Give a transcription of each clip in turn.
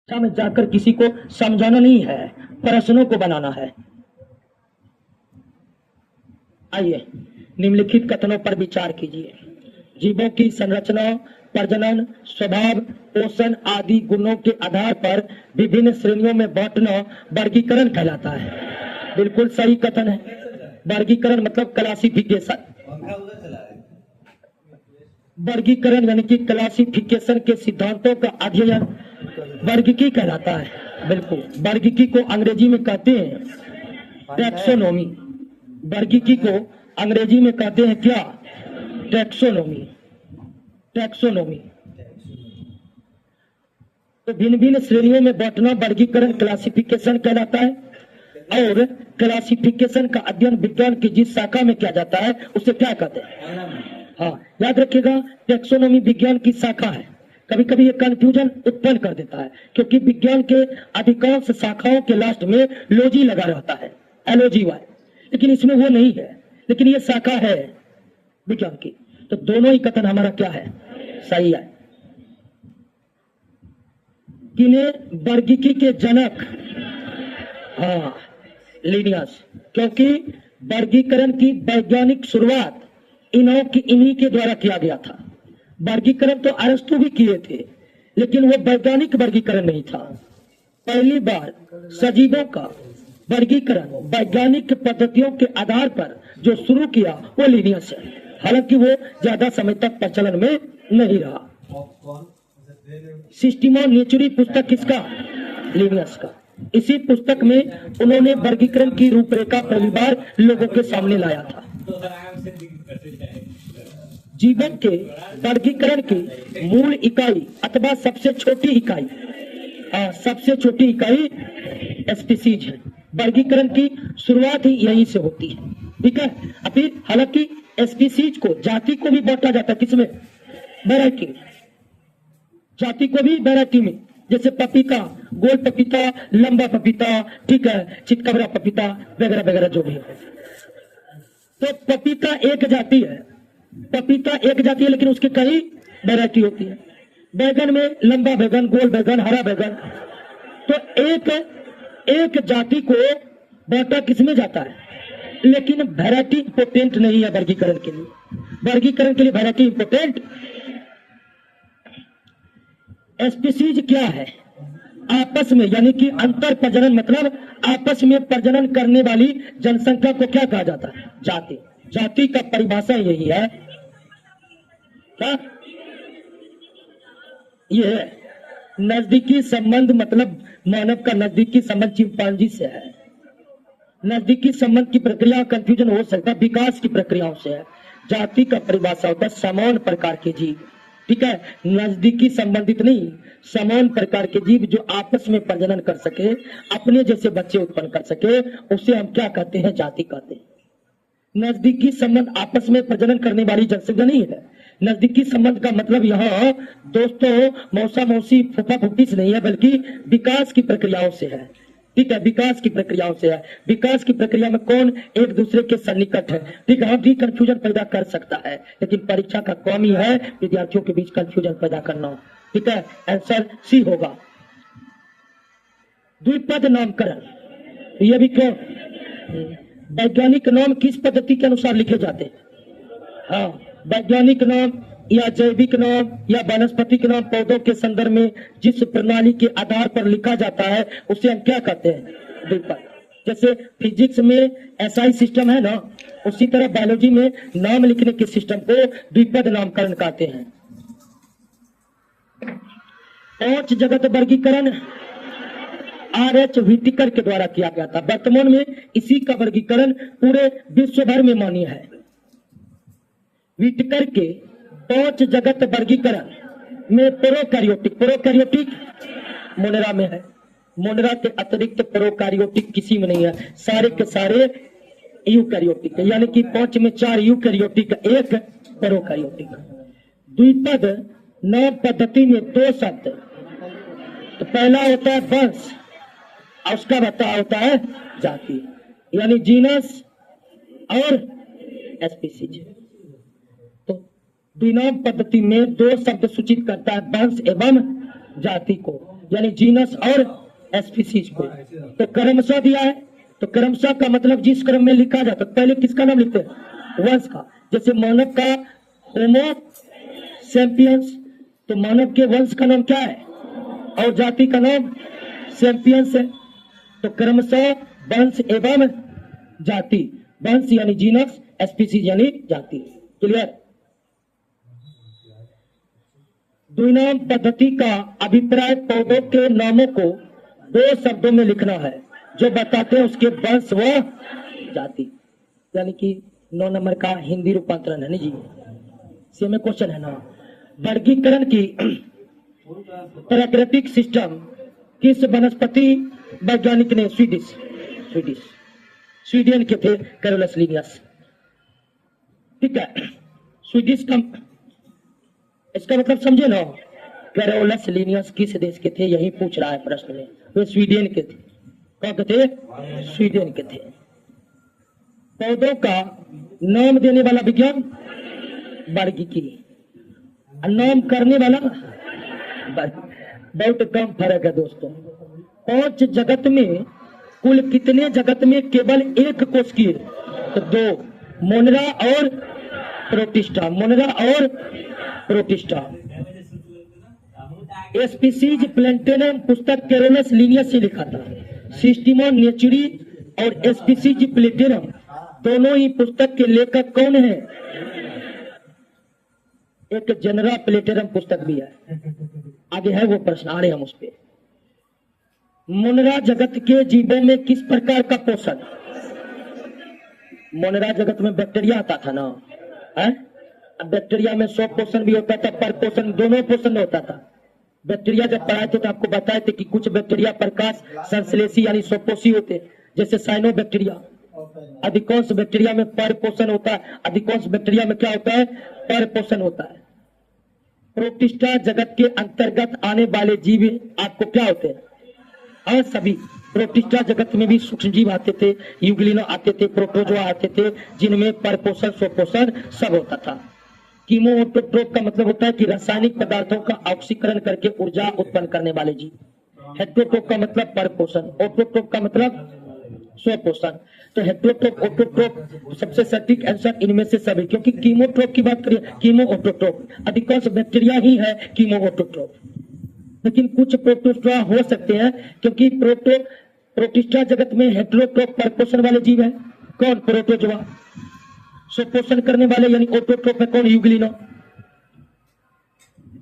कक्षा में जाकर किसी को समझाना नहीं है, प्रश्नों को बनाना है। आइए निम्नलिखित कथनों पर विचार कीजिए। जीवों की संरचना, प्रजनन, स्वभाव, पोषण आदि गुणों के आधार पर विभिन्न श्रेणियों में बांटना वर्गीकरण कहलाता है। बिल्कुल सही कथन है। वर्गीकरण मतलब क्लासिफिकेशन। वर्गीकरण यानी कि क्लासिफिकेशन के सिद्धांतों का अध्ययन वर्गीकी कहलाता है। बिल्कुल, वर्गीकी को अंग्रेजी में कहते हैं टैक्सोनॉमी। वर्गीकी को अंग्रेजी में कहते हैं क्या? टैक्सोनॉमी। टैक्सोनॉमी तो भिन्न भिन्न श्रेणियों में बांटना वर्गीकरण क्लासिफिकेशन कहलाता है। और क्लासिफिकेशन का अध्ययन विज्ञान की जिस शाखा में किया जाता है उसे क्या कहते हैं? हाँ, याद रखिएगा, टैक्सोनॉमी विज्ञान की शाखा है। कभी कभी ये कंफ्यूजन उत्पन्न कर देता है क्योंकि विज्ञान के अधिकांश शाखाओं के लास्ट में लॉजी लगा रहता है, LOGY, लेकिन इसमें वो नहीं है, लेकिन ये शाखा है विज्ञान की। तो दोनों ही कथन हमारा क्या है? सही है। किन्हें वर्गीकी के जनक? हाँ, लिनियस, क्योंकि वर्गीकरण की वैज्ञानिक शुरुआत इन्हीं के द्वारा किया गया था। वर्गीकरण तो अरस्तु भी किए थे, लेकिन वो वैज्ञानिक वर्गीकरण नहीं था। पहली बार सजीवों का वर्गीकरण वैज्ञानिक पद्धतियों के आधार पर जो शुरू किया वो लिनियस है। हालांकि वो ज्यादा समय तक प्रचलन में नहीं रहा। सिस्टम ऑफ नेचुरी पुस्तक किसका? लिनियस का। इसी पुस्तक में उन्होंने वर्गीकरण की रूपरेखा पहली बार लोगों के सामने लाया था। जीवन के वर्गीकरण की मूल इकाई अथवा सबसे छोटी इकाई, सबसे छोटी इकाई स्पीसीज है। वर्गीकरण की शुरुआत ही यहीं से होती है, ठीक है। अभी हालांकि स्पीसीज को, जाति को भी बांटा जाता है किसमें? वैरायटी। जाति को भी वैरायटी में, जैसे पपीता, गोल पपीता, लंबा पपीता, ठीक है, चितकबरा पपीता वगैरह वगैरह जो भी है। तो पपीता एक जाति है, पपीता एक जाति है, लेकिन उसकी कई वैरायटी होती है। बैगन में लंबा बैगन, गोल बैगन, हरा बैगन। तो एक जाति को बांटा किसमें जाता है, लेकिन वैरायटी इंपोर्टेंट नहीं है वर्गीकरण के लिए। वर्गीकरण के लिए वैरायटी इंपोर्टेंट। स्पीसीज क्या है? आपस में, यानी कि अंतर प्रजनन, मतलब आपस में प्रजनन करने वाली जनसंख्या को क्या कहा जाता है? जाति। जाति का परिभाषा यही है, क्या? ये है नजदीकी संबंध, मतलब मानव का नजदीकी संबंध चिंपांजी से है। नजदीकी संबंध की प्रक्रिया कंफ्यूजन हो सकता है, विकास की प्रक्रियाओं से है। जाति का परिभाषा होता है समान प्रकार के जीव, ठीक है। नजदीकी संबंधित नहीं, समान प्रकार के जीव जो आपस में प्रजनन कर सके, अपने जैसे बच्चे उत्पन्न कर सके, उसे हम क्या कहते हैं? जाति कहते हैं। नजदीकी संबंध आपस में प्रजनन करने वाली जनसंख्या नहीं है। नजदीकी संबंध का मतलब यहाँ दोस्तों, मौसा मौसी, फूफा फूफी से नहीं है, बल्कि विकास की प्रक्रियाओं से है, ठीक है। विकास की प्रक्रियाओं से है। विकास की प्रक्रिया में कौन एक दूसरे के सन्निकट है, ठीक है। भी कंफ्यूजन पैदा कर सकता है, लेकिन परीक्षा का काम ही है विद्यार्थियों के बीच कंफ्यूजन पैदा करना, ठीक है। आंसर सी होगा। द्विपद नामकरण, यह भी क्यों? वैज्ञानिक नाम किस पद्धति के अनुसार लिखे जाते हैं? हाँ, वैज्ञानिक नाम या जैविक नाम या वनस्पति के नाम पौधों के संदर्भ में जिस प्रणाली के आधार पर लिखा जाता है उसे हम क्या कहते हैं? द्विपद। जैसे फिजिक्स में SI सिस्टम है ना, उसी तरह बायोलॉजी में नाम लिखने के सिस्टम को द्विपद नामकरण कहते हैं। 5 जगत वर्गीकरण RH व्हिटेकर के द्वारा किया गया था। वर्तमान में इसी का वर्गीकरण पूरे विश्व भर में मान्य है। व्हिटेकर के 5 जगत वर्गीकरण में प्रोकैरियोटिक मोनेरा में है। मोनेरा के अतिरिक्त प्रोकैरियोटिक किसी में नहीं है, सारे के सारे यूकैरियोटिक है, यानी कि 5 में 4 यूकैरियोटिक, 1 प्रोकैरियोटिक। द्विपद नाम पद्धति में 2 शब्द, तो पहला होता है वंश और उसका होता है जाति, यानी जीनस और स्पीसीज। तो द्विनाम पद्धति में 2 शब्द सूचित करता है वंश एवं जाति को। यानी जीनस और स्पीसीज को। तो क्रमशः दिया है, तो क्रमशः का मतलब जिस क्रम में लिखा जाता है, पहले किसका नाम लिखते हैं? वंश का। जैसे मानव का होमो सैपियंस, तो मानव के वंश का नाम क्या है? और जाति का नाम सैपियंस है। तो क्रमशः वंश एवं जाति, वंश यानी जीनस, स्पीसीज यानी जाति। क्लियर? द्विनाम पद्धति का अभिप्राय पौधों के नामों को 2 शब्दों में लिखना है जो बताते हैं उसके वंश व जाति। यानी कि 9 नंबर का हिंदी रूपांतरण है। नहीं जी, इसी में क्वेश्चन है ना। वर्गीकरण की प्राकृतिक सिस्टम किस वनस्पति वैज्ञानिक ने? स्वीडन के थे कैरोलस लिनियस। ठीक है, स्वीडिश का इसका मतलब समझे ना। कैरोलस लिनियस किस देश के थे, यही पूछ रहा है प्रश्न में। वे स्वीडन के थे। कौन के थे? स्वीडन के थे। पौधों का नाम देने वाला विज्ञान वर्गीकी, नाम करने वाला बहुत कम फर्क है दोस्तों। 5 जगत में कुल कितने जगत में केवल 1 कोशिकीय? तो 2, मोनरा और प्रोटिस्टा। मोनरा और प्रोटिस्टा। स्पीसीज प्लैंटेनम पुस्तक कैरोलस लिनियस से लिखा था। सिस्टीमा नेचुरी और स्पीसीज प्लैंटेनम दोनों ही पुस्तक के लेखक कौन है? एक जनरा प्लैंटेनम पुस्तक भी है, आगे है वो प्रश्न, आ रहे हम उस पे। मोनरा जगत के जीवों में किस प्रकार का पोषण? मोनरा जगत में बैक्टीरिया आता था ना, है? अब बैक्टीरिया में 100 पोषण भी होता था, पर पोषण दोनों पोषण होता था। बैक्टीरिया जब पढ़ाए थे तो आपको बताए थे कि कुछ बैक्टीरिया प्रकाश संश्लेषी यानी स्वपोषी होते, जैसे साइनो बैक्टीरिया। अधिकांश बैक्टीरिया में पर पोषण होता है, अधिकांश बैक्टीरिया में क्या होता है? पर पोषण होता है। प्रोटिस्टा जगत के अंतर्गत आने वाले जीव आपको क्या होते हैं? और सभी प्रोटिस्टा जगत में भी सूक्ष्म जीव आते थे, यूग्लिनो आते थे, प्रोटोजोआ आते थे, जिनमें परपोषण स्वपोषण सब होता था। कीमोऑटोट्रोप का मतलब होता है कि रासायनिक पदार्थों का ऑक्सीकरण करके ऊर्जा उत्पन्न करने वाले जीव। हेट्रोट्रोप का मतलब परपोषण, ऑटोट्रोप का मतलब स्वपोषण। तो हेट्रोट्रोप, ऑटोट्रोप सबसे सटीक आंसर इनमें से सभी, क्योंकि कीमोट्रोप की बात करिए, कीमोऑटोट्रोप अधिकांश बैक्टीरिया ही है कीमोऑटोट्रोप, लेकिन कुछ प्रोटोस्टोआ हो सकते हैं, क्योंकि प्रोटिस्टा जगत में हेट्रोट्रोप परपोषण वाले जीव है। कौन? प्रोटोजोआ। स्वपोषण करने वाले यानी ऑटोट्रोप है कौन? यूग्लिनो।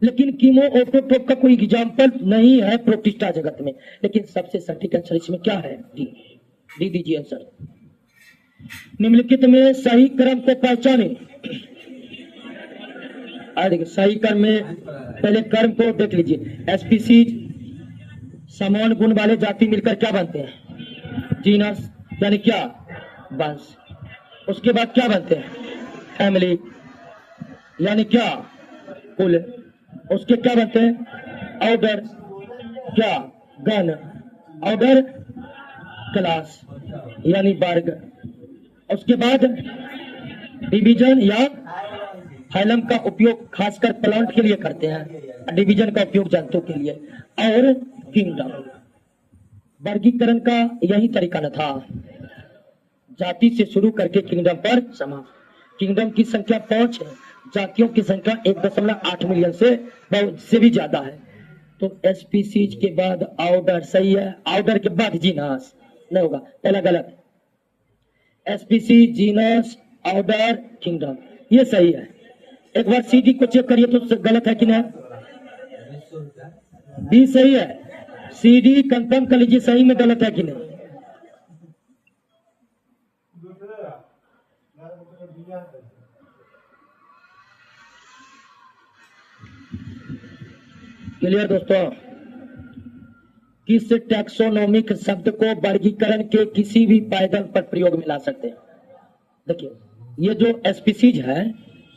लेकिन कीमोऑटोट्रोप का कोई एग्जाम्पल नहीं है प्रोटिस्टा जगत में। लेकिन सबसे सटीक आंसर इसमें क्या है? डी दीजिए आंसर। निम्नलिखित में सही क्रम को पहचाने। देखिए सही क्रम में पहले कर्म को देख लीजिए। स्पीसीज समान गुण वाले जाति मिलकर क्या बनते हैं? जीनस यानी क्या? वंश। उसके बाद क्या बनते हैं? फैमिली यानी क्या? कुल। उसके क्या बनते हैं? ऑर्डर, क्या? गण। ऑर्डर क्लास यानी वर्ग। उसके बाद डिवीजन या फाइलम का उपयोग खासकर प्लांट के लिए करते हैं, डिवीजन का उपयोग जंतु के लिए। और किंगडम, वर्गीकरण का यही तरीका न था, जाति से शुरू करके किंगडम पर समाप्त। किंगडम की संख्या 5 है, जातियों की संख्या 1.8 मिलियन से भी ज्यादा है। तो स्पीसीज के बाद ऑर्डर सही है, ऑर्डर के बाद जीनस नहीं होगा, पहला गलत। स्पीसीज, जीनस, ऑर्डर, किंगडम, ये सही है। एक बार सीडी को चेक करिए तो गलत है कि नहीं? बी सही है। सीडी कंफर्म कर लीजिए सही में गलत है कि नहीं। क्लियर दोस्तों? किस टैक्सोनोमिक शब्द को वर्गीकरण के किसी भी पायदान पर प्रयोग में ला सकते हैं? देखिए ये जो स्पीसीज है,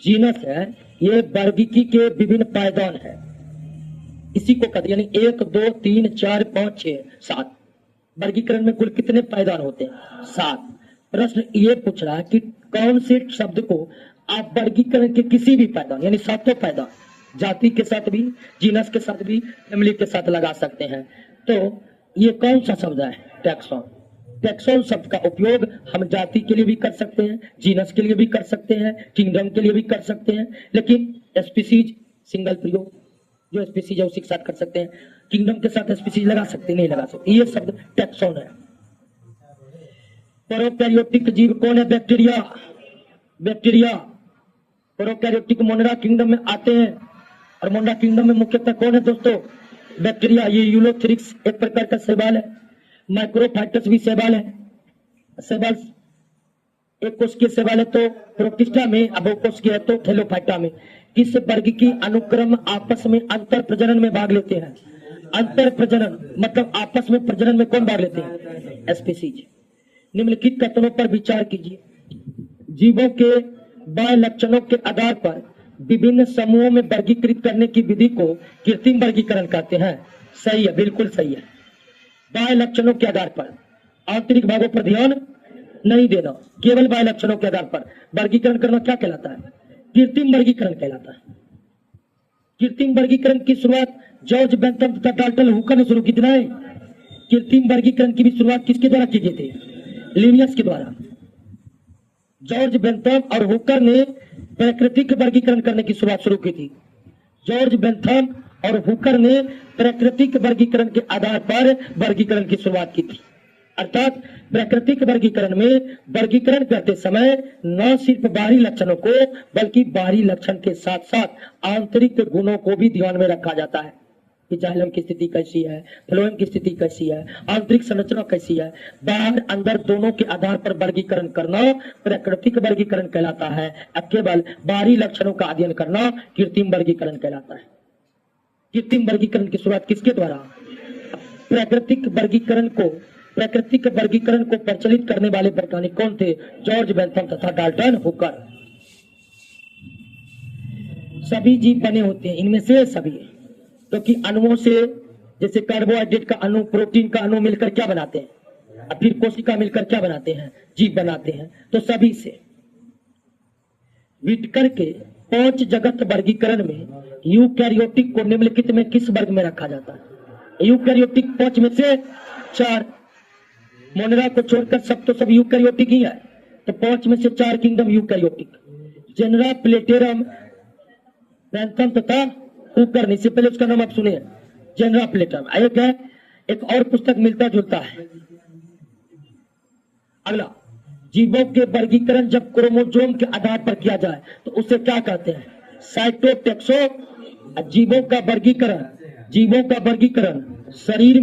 जीनस है, ये वर्गीकी के विभिन्न पायदान है। इसी को कहते यानी 1 2 3 4 5 6 7। वर्गीकरण में कुल कितने पायदान होते हैं? 7। प्रश्न ये पूछ रहा है कि कौन से शब्द को आप वर्गीकरण के किसी भी पायदान यानी 7 पायदान जाति के साथ भी, जीनस के साथ भी, फैमिली के साथ लगा सकते हैं। तो ये कौन सा शब्द है? टैक्सॉन। टैक्सॉन शब्द का उपयोग हम जाति के लिए भी कर सकते हैं, जीनस के लिए भी कर सकते हैं, किंगडम के लिए भी कर सकते हैं, लेकिन स्पीसीज सिंगल प्रयोग, जो स्पीसीज है उसी के साथ कर सकते हैं। किंगडम के साथ स्पीसीज लगा सकते नहीं लगा सकते। ये शब्द टैक्सॉन है। प्रोकैरियोटिक जीव कौन है? Bacteria. Bacteria prokaryotic Monera kingdom में आते हैं, और मोनेरा किंगडम में मुख्यतः कौन है दोस्तों? बैक्टीरिया। ये यूलोथेरिक्स एक प्रकार का शैवाल है, माइक्रोफाइटस भी शैवाल है। शैवाल एक कोशिकीय शैवाल है तो प्रोटिस्टा में, अब कोशिकीय है तो थैलोफाइटा में। किस वर्ग की अनुक्रम आपस में अंतर प्रजनन में भाग लेते हैं? अंतर प्रजनन मतलब आपस में प्रजनन में कौन भाग लेते हैं? स्पीसीज। निम्नलिखित कथनों पर विचार कीजिए। जीवों के बाह्य लक्षणों के आधार पर विभिन्न समूहों में वर्गीकृत करने की विधि को कृत्रिम वर्गीकरण कहते हैं। सही है, बिल्कुल सही है। बाह्य लक्षणों के आधार पर, आंतरिक भागों पर ध्यान नहीं देना, केवल बाह्य लक्षणों के आधार पर वर्गीकरण करना क्या कहलाता है? कृत्रिम वर्गीकरण कहलाता है। कृत्रिम वर्गीकरण की शुरुआत जॉर्ज बेंथम तथा डाल्टन हुकर ने शुरू की थी। कृत्रिम वर्गीकरण की भी शुरुआत किसके द्वारा की गई थी? लिनियस के द्वारा। जॉर्ज बेंथम और हुकर ने प्राकृतिक वर्गीकरण करने की शुरुआत शुरू की थी। जॉर्ज बेंथम और हुकर ने प्राकृतिक वर्गीकरण के आधार पर वर्गीकरण की शुरुआत की थी। अर्थात प्राकृतिक वर्गीकरण में वर्गीकरण करते समय न सिर्फ बाहरी लक्षणों को बल्कि बाहरी लक्षण के साथ साथ आंतरिक गुणों को भी ध्यान में रखा जाता है कि जाइलम की स्थिति कैसी है, फ्लोएम की स्थिति कैसी है, आंतरिक संरचना कैसी है। बाहर अंदर दोनों के आधार पर वर्गीकरण करना प्राकृतिक वर्गीकरण कहलाता है। अब केवल बाहरी लक्षणों का अध्ययन करना कृत्रिम वर्गीकरण कहलाता है। कृत्रिम वर्गीकरण की शुरुआत किसके द्वारा? प्राकृतिक वर्गीकरण को प्रचलित करने वाले वैज्ञानिक कौन थे? जॉर्ज बेंथम तथा डाल्टन हुकर। सभी जीव बने होते हैं, इनमें से सभी, क्योंकि अणुओं से, जैसे कार्बोहाइड्रेट का अणु, प्रोटीन का अणु मिलकर क्या बनाते हैं, और फिर कोशिका मिलकर क्या बनाते हैं? जीव बनाते हैं। तो सभी से विटकर के 5 जगत वर्गीकरण में यूकैरियोटिक को निम्नलिखित में किस वर्ग में रखा जाता है? यूकैरियोटिक 5 में से 4, मोनेरा को छोड़कर सब तो सब यूकैरियोटिक ही है, तो 5 में से 4 किंगडम यूकैरियोटिक। जेनरा प्लेटेरम बेंथम तथा हुकर, इससे पहले उसका नाम आप सुने, जेनरा प्लेटम। एक है, एक और पुस्तक मिलता जुलता है। अगला, जीवों के वर्गीकरण जब क्रोमोसोम के आधार पर किया जाए तो उसे क्या कहते हैं? साइटोटैक्सो। जीवों का वर्गीकरण शरीर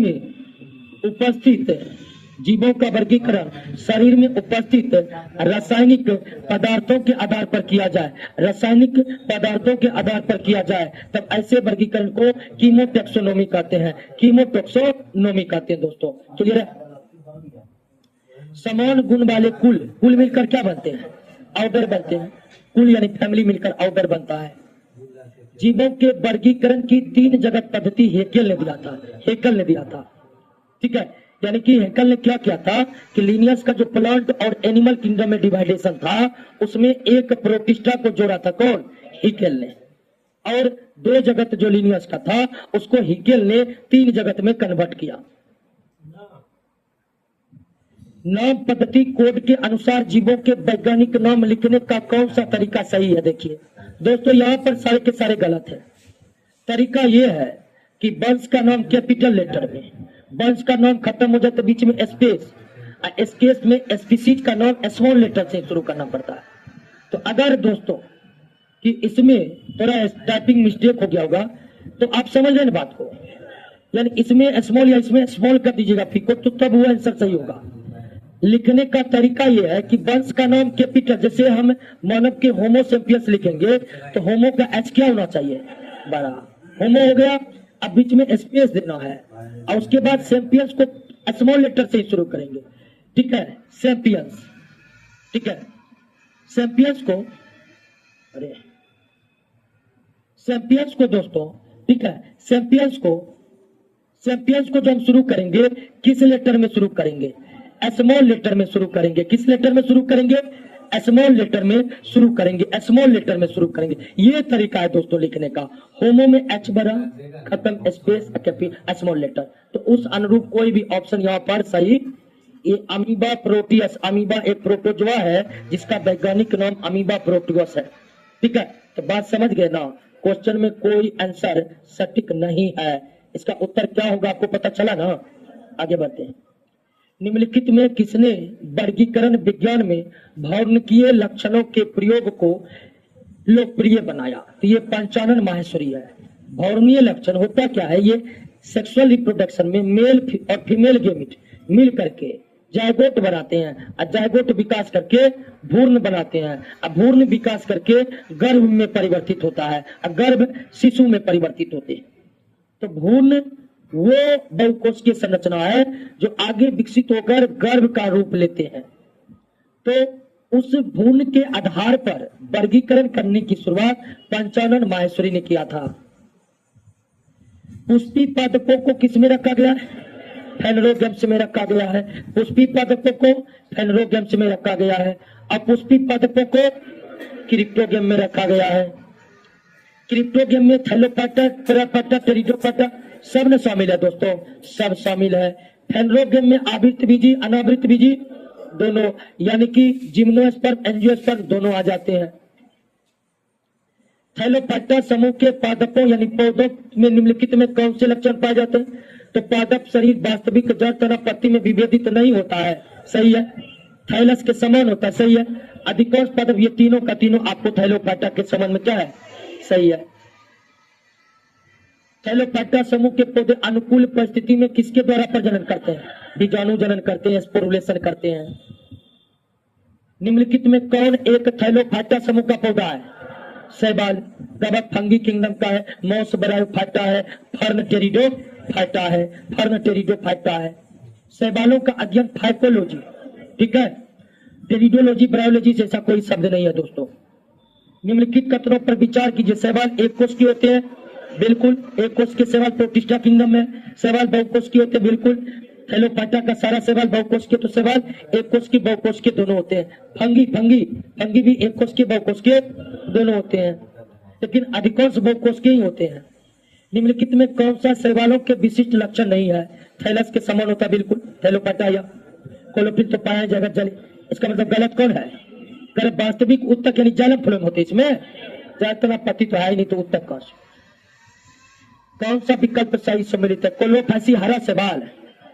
में उपस्थित रासायनिक पदार्थों के आधार पर किया जाए, तब ऐसे वर्गीकरण को कीमोटैक्सोनॉमी कहते हैं। दोस्तों क्लियर है? समान गुण वाले कुल मिलकर क्या बनते हैं? ऑर्डर बनते हैं। कुल यानी फैमिली मिलकर ऑर्डर बनता है। जीवों के वर्गीकरण की 3 जगत पद्धति हेकेल ने दिया था। ठीक है, यानी कि हेकेल ने क्या किया था कि लिनियस का जो प्लांट और एनिमल किंगडम में डिवाइडेशन था उसमें एक प्रोटिस्टा को जोड़ा था। कौन? हेकेल ने। और 2 जगत जो लिनियस का था उसको हेकेल ने 3 जगत में कन्वर्ट किया। नाम पद्धति कोड के अनुसार जीवों के वैज्ञानिक नाम लिखने का कौन सा तरीका सही है? देखिए दोस्तों, यहाँ पर सारे के सारे गलत है। तरीका यह है कि वंश का नाम कैपिटल लेटर में, वंश का नाम खत्म हो जाए तो बीच में स्पेस, स्पेस में स्पीसीज का नाम स्मॉल लेटर से शुरू करना पड़ता है। तो अगर दोस्तों कि इसमें थोड़ा टाइपिंग मिस्टेक हो गया होगा तो आप समझ रहे हैं बात को, यानी इसमें स्मॉल या इसमें स्मॉल कर दीजिएगा फिको, तो तब वो आंसर सही होगा। लिखने का तरीका यह है कि वंश का नाम कैपिटल, जैसे हम मानव के होमो सेपियंस लिखेंगे तो होमो का एच क्या होना चाहिए? बड़ा। होमो हो गया, अब बीच में स्पेस देना है और उसके बाद सेपियंस को स्मॉल लेटर से शुरू करेंगे। ठीक है, सेपियंस। ठीक है, सेपियंस को दोस्तों, ठीक है, सेपियंस को जब शुरू करेंगे किस लेटर में शुरू करेंगे? स्मॉल लेटर में शुरू करेंगे। किस लेटर में शुरू करेंगे? स्मॉल लेटर में शुरू करेंगे, स्मॉल लेटर में शुरू करेंगे। ये तरीका है दोस्तों लिखने का। होमो में एच बड़ा, खत्म, स्पेस, स्मॉल लेटर। तो उस अनुरूप कोई भी ऑप्शन यहाँ पर सही। ये अमीबा प्रोटियस, अमीबा एक प्रोटोजोआ है जिसका वैज्ञानिक नाम अमीबा प्रोटियस है। ठीक है, तो बात समझ गए ना। क्वेश्चन में कोई आंसर सटीक नहीं है। इसका उत्तर क्या होगा आपको पता चला ना। आगे बढ़ते हैं। निम्नलिखित में किसने वर्गीकरण विज्ञान में भौतिकीय लक्षणों के प्रयोग को लोकप्रिय बनाया? तो ये पंचानन माहेश्वरी है। भौतिकीय लक्षण होता क्या है? ये सेक्सुअल रिप्रोडक्शन में मेल और फीमेल गेमिट मिल करके जायगोट बनाते हैं, और जायगोट विकास करके भ्रूण बनाते हैं, और भ्रूण विकास करके गर्भ में परिवर्तित होता है, और गर्भ शिशु में परिवर्तित होते हैं। तो भ्रूण वो बहुकोषीय संरचना है जो आगे विकसित होकर गर्भ का रूप लेते हैं। तो उस भ्रूण के आधार पर वर्गीकरण करने की शुरुआत पंचानन माहेश्वरी ने किया था। पुष्पी पादपों को किस में रखा गया है? फेनरोगेम्स में रखा गया है। पुष्पी पादपों को फेनरोगेम्स में रखा गया है। अपुष्पी पादपों को क्रिप्टोगेम में रखा गया है। क्रिप्टोगेम में थैलोपाटा, पेरापाटा, टेरिडोपाटा सब ने शामिल है दोस्तों, सब शामिल है। फेनरोगेम में आवृत बीजी, अनावृत बीजी दोनों, यानी कि जिम्नोस्पर्म, एंजियोस्पर्म दोनों आ जाते हैं। थैलोपाटा समूह के पादपों यानी पौधों में निम्नलिखित में कौन से लक्षण पाए जाते हैं? तो पादप शरीर वास्तविक जड़ तथा पत्ती में विभेदित नहीं होता है, सही है। थैलस के समान होता है, सही है। अधिकांश पादप, ये तीनों का तीनों आपको थैलोपाटा के समान में क्या है? सही है। थैलोपाटा समूह के पौधे अनुकूल परिस्थिति में किसके द्वारा प्रजनन करते हैं? बीजाणु जनन करते हैं, स्पोरुलेशन करते हैं। निम्नलिखित में कौन एक थैलोपाटा समूह का पौधा है? शैवाल, कवक फंगी किंगडम का है। मॉस ब्रायोफाइटा है। फर्न टेरिडोफाइटा है, फर्न टेरिडोफाइटा है। शैवालों का अध्ययन फाइकोलॉजी, ठीक है। टेरिडोलॉजी, ब्रायोलॉजी जैसा कोई शब्द नहीं है दोस्तों। निम्नलिखित कथनों पर विचार कीजिए। शैवाल एक कोष के होते हैं, बिल्कुल। एक कोष के शैवाल प्रोटिस्टा किंगडम में। शैवाल बहुकोष के होते हैं, बिल्कुल। थैलोपाटा का सारा शैवाल बहुकोष के, तो शैवाल एक कोष के बहुकोष के दोनों होते हैं। फंगी फंगी फंगी भी एक कोष के बहुकोष के दोनों होते हैं, लेकिन अधिकांश बहुकोष के ही होते हैं। निम्नलिखित में कौन सा शैवालों के विशिष्ट लक्षण नहीं है? थैलस के समान होता है, बिल्कुल। थैलोपाटा या कोलोपिन तो पाया जाएगा जल, इसका मतलब गलत कौन है? गलत। वास्तविक उत्तक यानी जालम फ्लोएम होते हैं इसमें, ज्यादातर पति तो है ही नहीं, तो उत्तक कौन सा विकल्प सही सम्मिलित है? कोलोफैसी हरा शैवाल,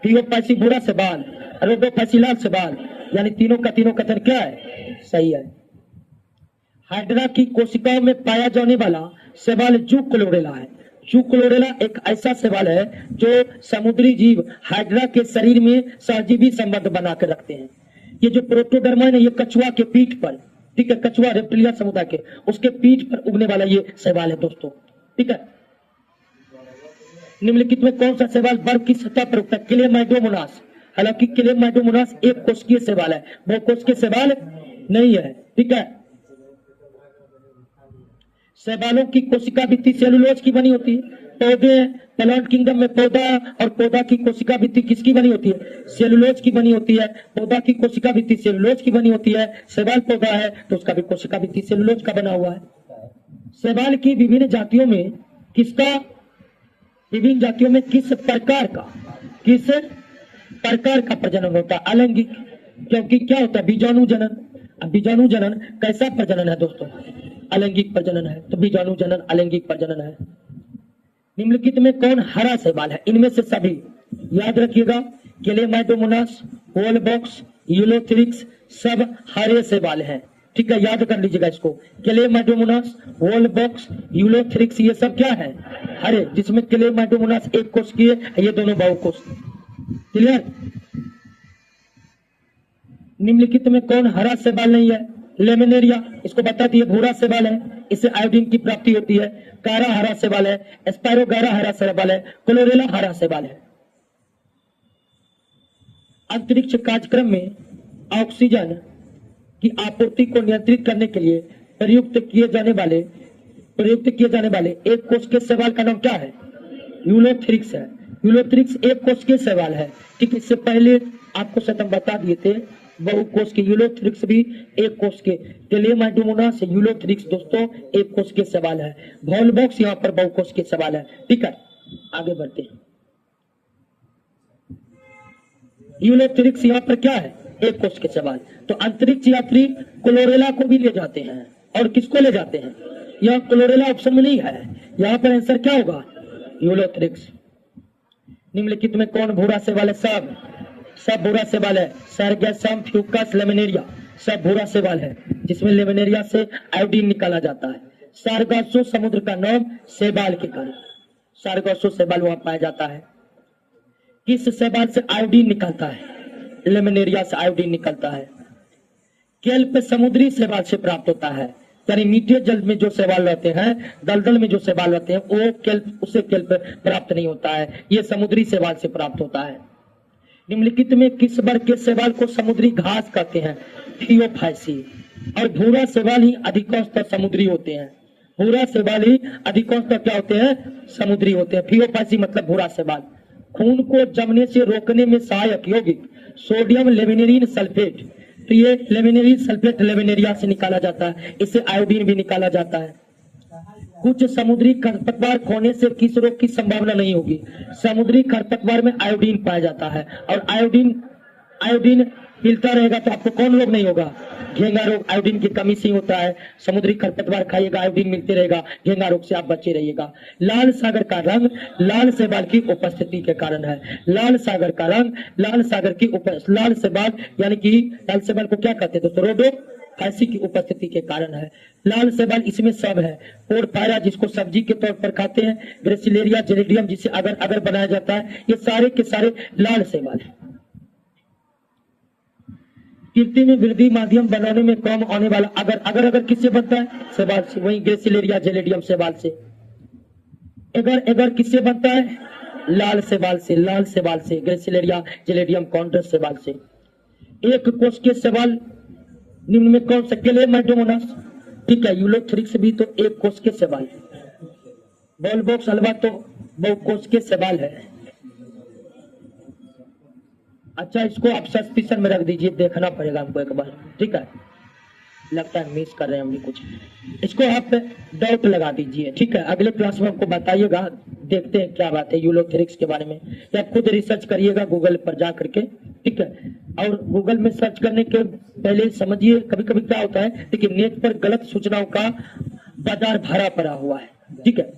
टियोफैसी भूरा शैवाल, रोडोफैसी लाल शैवाल, यानी तीनों का तीनों कथन क्या है? सही है। हाइड्रा की कोशिकाओं में पाया जाने वाला शैवाल जू क्लोरेला है। जू क्लोरेला एक ऐसा शैवाल है जो समुद्री जीव हाइड्रा के शरीर में सहजीवी संबंध बनाकर रखते हैं। ये जो प्रोटोडर्मा है, ये कछुआ के पीठ पर, ठीक है, कछुआ रेप्टिलिया समुदाय के, उसके पीठ पर उगने वाला ये शैवाल है दोस्तों, ठीक है। निम्नलिखित में कौन सा शैवाल बर्फ की सतह पर उगता है? क्लेमाइडोमोनास। हालांकि क्लेमाइडोमोनास एक कोशिकीय शैवाल है, बहुकोशिकीय शैवाल नहीं है, ठीक है। शैवालों की कोशिका भित्ति सेलुलोज की बनी होती है। पौधे, प्लांट किंगडम में पौधा और पौधा की कोशिका भित्ति किसकी बनी होती है? सेलुलोज की बनी होती है। पौधा की कोशिका भित्ति सेलुलोज की बनी होती है। शैवाल पौधा है तो उसका भी कोशिका भित्ति सेलुलोज का बना हुआ है। शैवाल की विभिन्न जातियों में किसका, विभिन्न जातियों में किस प्रकार का प्रजनन होता है? अलैंगिक। क्योंकि क्या होता है? बीजाणु जनन। अब बीजाणु जनन कैसा प्रजनन है दोस्तों? अलैंगिक प्रजनन है। तो बीजाणु जनन अलैंगिक प्रजनन है। निम्नलिखित में कौन हरा शैवाल है? इनमें से सभी याद रखिएगा। क्लेमाइडोमोनास, वोलबॉक्स, यूलोथ्रिक्स सब हरे शैवाल हैं, ठीक है, याद कर लीजिएगा इसको। क्लेमाइडोमोनास, वोलबॉक्स, यूलोथ्रिक्स ये सब क्या है? हरे, जिसमें क्लेमाइडोमोनास एक कोशिकीय, ये दोनों बहुकोशिकीय, क्लियर। निम्नलिखित में कौन हरा शैवाल नहीं है? लेमिनेरिया, इसको बता दिए, भूरा शैवाल है, इससे आयोडीन की प्राप्ति होती है। कारा हरा शैवाल है, स्पायरोगारा हरा शैवाल है, क्लोरेला हरा शैवाल है। अंतरिक्ष कार्यक्रम में ऑक्सीजन की आपूर्ति को नियंत्रित करने के लिए प्रयुक्त किए जाने वाले एक कोश के शैवाल का नाम क्या है? यूलोथ्रिक्स है। यूलोथ्रिक्स एक कोश के शैवाल है, ठीक। इससे पहले आपको सतम बता दिए थे, बहुकोष के यूलोथ्रिक्स भी एक कोष के, टेलेमाइडोमोनास यूलोथ्रिक्स दोस्तों एक कोष के सवाल है। वॉलबॉक्स यहाँ पर बहुकोष के सवाल है। ठीक है, आगे बढ़ते हैं। यूलोथ्रिक्स यहाँ पर क्या है, एक कोष के सवाल। तो अंतरिक्ष यात्री क्लोरेला को भी ले जाते हैं, और किसको ले जाते हैं, यहाँ क्लोरेला ऑप्शन में नहीं है, यहाँ पर आंसर क्या होगा, यूलोथ्रिक्स। निम्नलिखित में कौन भूरा सवाल है, सब भूरा सवाल है। सर्गेसम फ्यूकस लेमिनेरिया सब भूरा सवाल है, जिसमें लेमिनेरिया से आयोडीन निकाला जाता है। सारगासो समुद्र का नाम शैवाल के कारण, सारगासो शैवाल वहां पाया जाता है। किस शैवाल से आयोडीन निकलता है, लेमिनेरिया से आयोडीन निकलता है। केल्प समुद्री शैवाल से प्राप्त होता है, यानी मीठे जल में जो शैवाल रहते हैं, दलदल में जो शैवाल रहते हैं, वो केल्प, उससे केल्प प्राप्त नहीं होता है, ये समुद्री शैवाल से प्राप्त होता है। निम्नलिखित में किस वर्ग के शैवाल को समुद्री घास कहते हैं, थियोफाइसी। और भूरा शैवाल ही अधिकांशतः समुद्री होते हैं, भूरा शैवाल ही अधिकांशतः क्या होते हैं, समुद्री होते हैं। थियोफाइसी मतलब भूरा शैवाल। खून को जमने से रोकने में सहायक यौगिक सोडियम लेमिनेरिन सल्फेट, तो ये लेमिनेरिन सल्फेट लेमिनेरिया से निकाला जाता है, इससे आयोडीन भी निकाला जाता है। कुछ समुद्री खरपतवार खोने से किस रोग की संभावना नहीं होगी, समुद्री खरपतवार में आयोडीन पाया जाता है, और आयोडीन मिलता रहेगा तो आपको कौन रोग नहीं होगा, घेंगा रोग आयोडीन की कमी से होता है। समुद्री खरपतवार खाइएगा, आयोडीन मिलते रहेगा, घेंगा रोग से आप बचे रहिएगा। लाल सागर का रंग लाल शैवाल की उपस्थिति के कारण है, लाल सागर का रंग लाल सागर की लाल शैवाल, यानी कि लाल शैवाल को क्या कहते हैं दोस्तों, रोडोफाइसी की उपस्थिति के कारण है। लाल शैवाल इसमें सब है, पोरफायरा जिसको सब्जी के तौर पर खाते हैं, ग्रेसिलेरिया जेलिडियम जिसे अगर बनाया जाता है, ये सारे के सारे लाल शैवाल है। कीर्ति में वृद्धि माध्यम बनाने में काम आने वाला अगर किससे बनता है, शैवाल से, वही ग्रेसिलेरिया जेलिडियम शैवाल से। अगर किससे बनता है, लाल शैवाल से ग्रेसिलेरिया जेलिडियम कॉन्ड्रस शैवाल से। एक कोष के शैवाल निम्न में कौन सा, टेलेमाइडोमोनास, ठीक है, यूलोथ्रिक्स भी तो एक कोष के शैवाल। वॉलबॉक्स हलवा तो बहुकोष के शैवाल है। अच्छा, इसको आप सस्पिशन में रख दीजिए, देखना पड़ेगा हमको एक बार, ठीक है, लगता है मिस कर रहे हैं हम भी कुछ, इसको आप डाउट लगा दीजिए, ठीक है। अगले क्लास में हमको बताइएगा, देखते हैं क्या बात है यूलोथ्रिक्स के बारे में, या खुद रिसर्च करिएगा गूगल पर जा करके, ठीक है। और गूगल में सर्च करने के पहले समझिए, कभी कभी क्या होता है, देखिए नेट पर गलत सूचनाओं का बाजार भरा पड़ा हुआ है, ठीक है।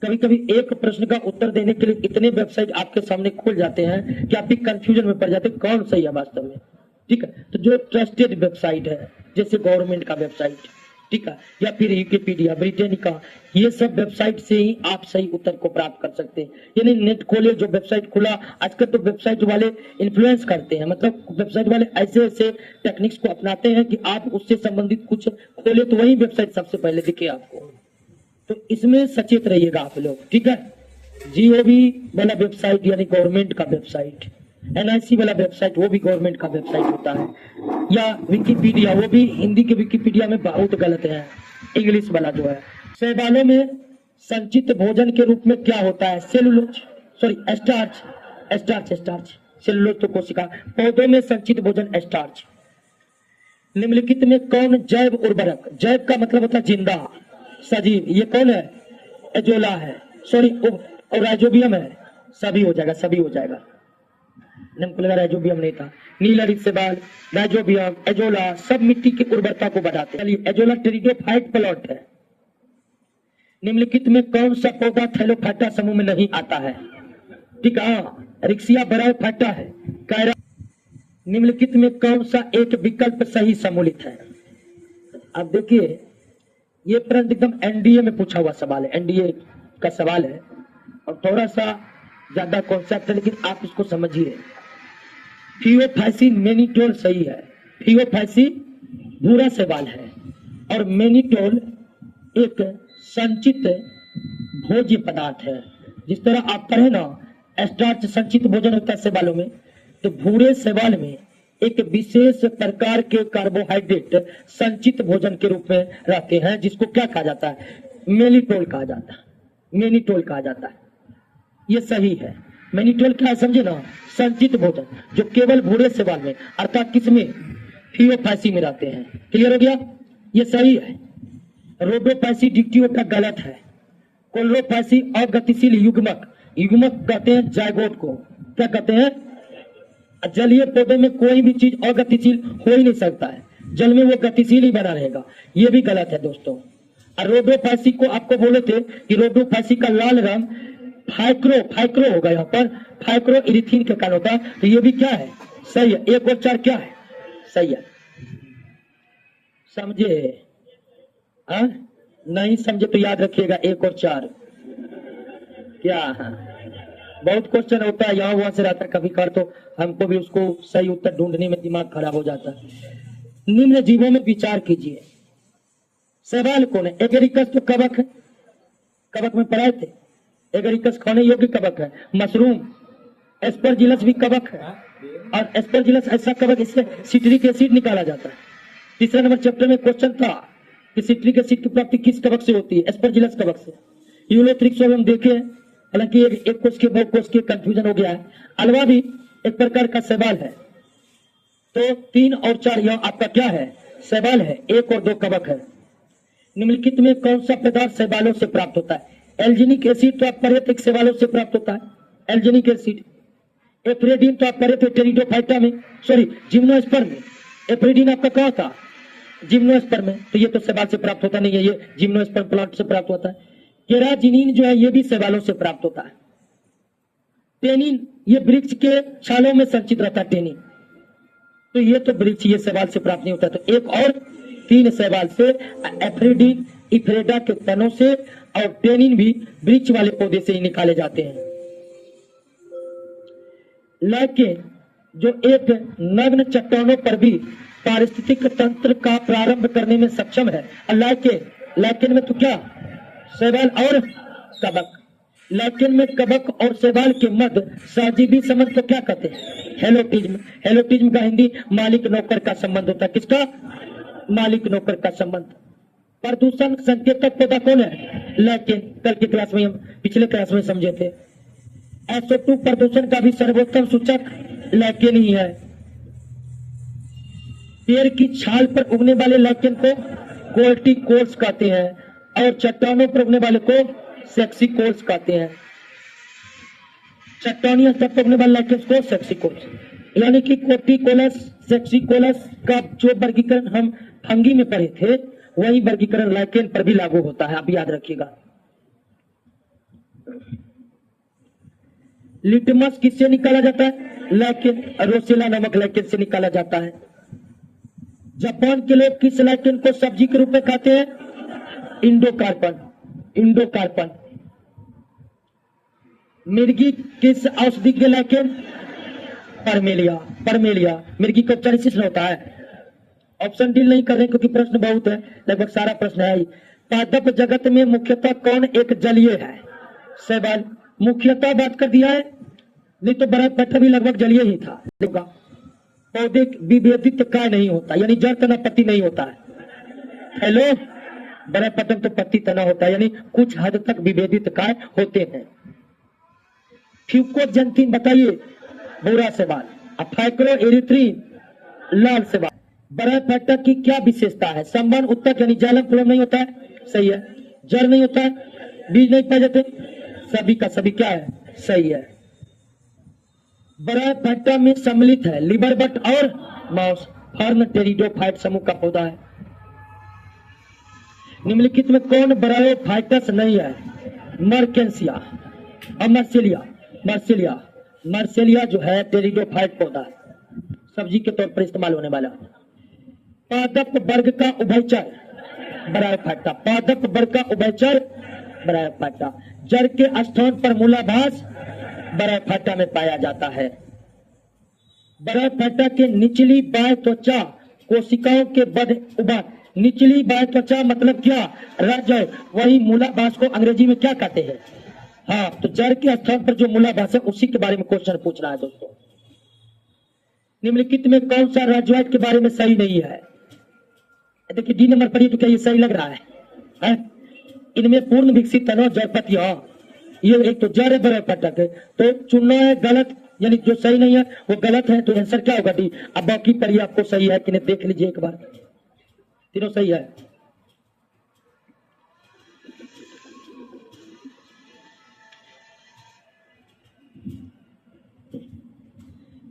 कभी कभी एक प्रश्न का उत्तर देने के लिए इतने वेबसाइट आपके सामने खुल जाते हैं कि आप भी कंफ्यूजन में पड़ जाते हैं कौन सही है वास्तव में, ठीक है। तो जो ट्रस्टेड वेबसाइट है, जैसे गवर्नमेंट का वेबसाइट, ठीक है, या फिर विकिपीडिया, ब्रिटेनिका, ये सब वेबसाइट से ही आप सही उत्तर को प्राप्त कर सकते हैं। यानी नेट खोले, जो वेबसाइट खुला, आजकल तो वेबसाइट वाले इन्फ्लुएंस करते हैं, मतलब वेबसाइट वाले ऐसे ऐसे टेक्निक्स को अपनाते हैं कि आप उससे संबंधित कुछ खोले तो वही वेबसाइट सबसे पहले दिखे आपको। तो इसमें सचेत रहिएगा आप लोग, ठीक है। जीओवी वाला वेबसाइट यानी गवर्नमेंट का वेबसाइट, एनआईसी वाला वेबसाइट वो भी गवर्नमेंट का वेबसाइट होता है, या विकिपीडिया, वो भी हिंदी के विकिपीडिया में बहुत गलत है, इंग्लिश वाला जो है। शैवालों में संचित भोजन के रूप में क्या होता है, स्टार्च, सेलुलोज तो कोशिका, पौधों में संचित भोजन स्टार्च। निम्नलिखित में कौन जैव उर्वरक, जैव का मतलब होता है जिंदा, सजीव, ये कौन है, एजोला है, और राइजोबियम है, सभी हो जाएगा, राइजोबियम नहीं था। नीलहरित शैवाल, राइजोबियम, एजोला सब मिट्टी की उर्वरता को बढ़ाते हैं। एजोला टेरिडोफाइट प्लांट है। निम्नलिखित में कौन सा पौधा थैलोफाइटा समूह में नहीं आता है, ठीक है, रिक्सिया बरायोफाइटा है, कायरा। निम्नलिखित में कौन सा एक विकल्प सही सम्मिलित है। अब देखिए, ये प्रश्न एकदम एनडीए में पूछा हुआ सवाल है, एनडीए का सवाल है, और थोड़ा सा ज्यादा कॉन्सेप्ट है, लेकिन आप इसको समझिए। थियोफाइसी मेनिटोल सही है, थियोफाइसी भूरा शैवाल है, और मेनिटोल एक संचित भोज्य पदार्थ है। जिस तरह आप पढ़े ना, स्टार्च संचित भोजन होता है शैवालों में, तो भूरे शैवाल में एक विशेष प्रकार के कार्बोहाइड्रेट संचित भोजन के रूप में रहते हैं, जिसको क्या कहा जाता है, मेनिटोल कहा जाता है, ये सही है। मैनिट्यूल क्या है समझे ना, संचित भोजन जो केवल भूरे शैवाल में अर्थात किसमें, थियोफैसी में रहते हैं। क्लियर हो गया, ये सही है। रोडोफैसी डिक्टियोटा गलत है। कोलोफैसी अगतिशील युग्मक, युग्मक कहते हैं जायगोट को, क्या कहते हैं, जलीय पौधों में कोई भी चीज अगतिशील हो ही नहीं सकता है, जल में वो गतिशील ही बना रहेगा, ये भी गलत है दोस्तों। और रोडोफैसी को आपको बोले थे कि रोडोफैसी का लाल रंग फाइक्रो होगा, यहाँ पर फाइक्रो इरिथीन के कारण होता है, तो ये भी क्या है, सही है। 1 और 4 क्या है, सही है। समझे? नहीं समझे तो याद रखिएगा 1 और 4 क्या है। बहुत क्वेश्चन होता है यहाँ वहां से रहता है, कभी कर तो हमको भी उसको सही उत्तर ढूंढने में दिमाग खराब हो जाता है। निम्न जीवों में विचार कीजिए, सवाल कौन है, एगेरिकस तो कवक है, कवक में पढ़ाए थे, एगेरिकस खाने योग्य कवक है। मशरूम, एस्परजिलस भी कवक है, और एस्परजिलस ऐसा कवक इससे सिट्रिक एसिड निकाला जाता है। तीसरा नंबर चैप्टर में क्वेश्चन था कि सिट्रिक एसिड की प्राप्ति किस कवक से होती है, एस्परजिलस कवक से। यूलोथ्रिक्स हम देखे, हालांकि एक कोष के बहुत कोष के कंफ्यूजन हो गया है। अलवा भी एक प्रकार का शैवाल है। तो 3 और 4 यह आपका क्या है, शैवाल है। 1 और 2 कवक है। निम्नलिखित में कौन सा पदार्थ शैवालों से प्राप्त होता है, एल्जीनिक एसिड तो आप पढ़े थे शैवालों से प्राप्त होता है, एल्जीनिक एसिड। एफ्रेडिन तो आप पढ़े थे टेरिडोफाइटा में, सॉरी जिम्नोस्पर्म में। एफ्रेडिन आपका कहा था, जिम्नोस्पर्म में, तो ये तो शैवाल से प्राप्त होता नहीं है, ये जिम्नोस्पर्म प्लांट से प्राप्त होता है। केराजिनिन जो है ये भी शैवालों से प्राप्त होता है। टेनिन ये वृक्ष के छालों में संचित रहता है, टेनिन, तो ये तो वृक्ष ये शैवाल से प्राप्त नहीं होता। तो 1 और 3 शैवाल से, एफ्रेडिन इफ्रेडा के तनों से, और टेनिन भी वृक्ष वाले पौधे से ही निकाले जाते हैं। लेकिन जो एक नग्न चट्टानों पर भी पारिस्थितिक तंत्र का प्रारंभ करने में सक्षम है, लेकिन में तो क्या, शैवाल और कवक। लेकिन में कवक और शैवाल के मध्य सहजीवी संबंध को क्या कहते हैं, हेलोटिज्म। हेलोटिज्म का हिंदी मालिक नौकर का संबंध होता है, किसका, मालिक नौकर का संबंध। प्रदूषण संकेतक पौधा कौन है, लेकिन कल की क्लास में हम पिछले क्लास में समझे थे। SO2 प्रदूषण का भी सर्वोत्तम सूचक लेकिन ही है। पेड़ की छाल पर उगने वाले लेकिन को कोर्टिकोल्स कहते हैं, और चट्टानों पर उगने वाले को सेक्सिकोल्स कहते हैं। चट्टानी स्तर पर उगने वाले लेकिन को सेक्सिकोल्स, यानी कि कोर्टिकोलस सेक्सिकोलस का जो वर्गीकरण हम फंगी में पढ़े थे, वही वर्गीकरण लाइकेन पर भी लागू होता है, आप याद रखिएगा। लिटमस किससे निकाला जाता है, लाइकेन, रोसेला नामक लाइकेन से निकाला जाता है। जापान के लोग किस लाइकेन को सब्जी के रूप में खाते हैं, इंडोकार्पन, इंडोकार्पन। मिर्गी किस औषधि के लाइकेन, परमेलिया, परमेलिया। मिर्गी का उपचार इसी से होता है। ऑप्शन डील नहीं कर रहे क्योंकि प्रश्न बहुत है, लगभग सारा प्रश्न है ही। पादप जगत में मुख्यतः कौन एक जलीय है, शैवाल। मुख्यतः बात कर दिया है, नहीं तो बड़ा पट्टा भी लगभग जलीय ही था। पौधे विभेदित काय नहीं होता, यानी जड़ तना पत्ती नहीं होता है। हेलो, बड़ा पतन तो पत्ती तना होता है, यानी कुछ हद तक विभेदित काय होते हैं। फ्यूकोजेंथिन बताइए, भूरा शैवाल। फाइक्रो एरिथ्रीन, लाल शैवाल। बड़ा फैक्टर की क्या विशेषता है, संबंध उत्तक यानी जालम फूलम नहीं होता है, सही है। जड़ नहीं होता है, बीज नहीं पाए जाते, सभी का सभी क्या है, सही है। बड़ा फैक्टर में सम्मिलित है लिवर बट और माउस, फर्न टेरिडोफाइट समूह का पौधा है। निम्नलिखित में कौन ब्रायोफाइटस नहीं है, मर्केंसिया और मर्सेलिया। मर्सेलिया, मर्सेलिया जो है टेरिडोफाइट पौधा है, सब्जी के तौर पर इस्तेमाल होने वाला। पादप वर्ग का उभयचर, ब्रायोफाइटा। पादप वर्ग का उभयचर, ब्रायोफाइटा। जड़ के स्थान पर मूलाभास ब्रायोफाइटा में पाया जाता है। ब्रायोफाइटा के निचली बाह्य त्वचा कोशिकाओं के बध उभा, निचली बाह्य त्वचा मतलब क्या, राज्य, वही मूलाभास को अंग्रेजी में क्या कहते हैं। हाँ, तो जड़ के स्थान पर जो मूलाभास है उसी के बारे में क्वेश्चन पूछ रहा है दोस्तों। निम्नलिखित में कौन सा राज्यवाद के बारे में सही नहीं है, देखिए डी नंबर पढ़िए तो क्या ये सही लग रहा है? इनमें पूर्ण विकसित तनव जड़पति, ये एक तो जड़ है बड़ा पटक है, तो चुनना है गलत, यानी जो सही नहीं है वो गलत है, तो आंसर क्या होगा डी। अब बाकी पर आपको सही है कि नहीं देख लीजिए एक बार, तीनों सही है।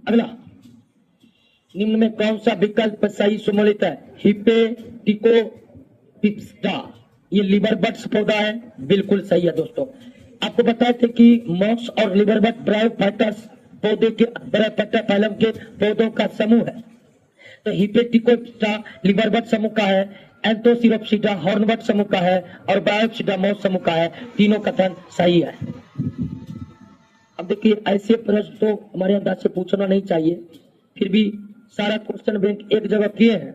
अगला, निम्न में कौन सा विकल्प सही सुमेलित है? हिपेटिकोपिस्टा, ये लिवर बट्स पौधा है, बिल्कुल सही है दोस्तों। आपको बताए थे कि मॉस और लिवर बट ब्रायोफाइटस पौधे के ब्रायोफाइटा फाइलम के पौधों का समूह है। तो हिपेटिकोपिस्टा लिवर बट समूह का है, एंथोसिरोप्सिडा हॉर्नबट समूह का है, और ब्रायोप्सिडा मॉस समूह का है। तीनों कथन सही है। अब देखिए, ऐसे प्रश्न तो हमारे अंदाज से पूछना नहीं चाहिए, फिर भी सारा क्वेश्चन बैंक एक जगह किए हैं,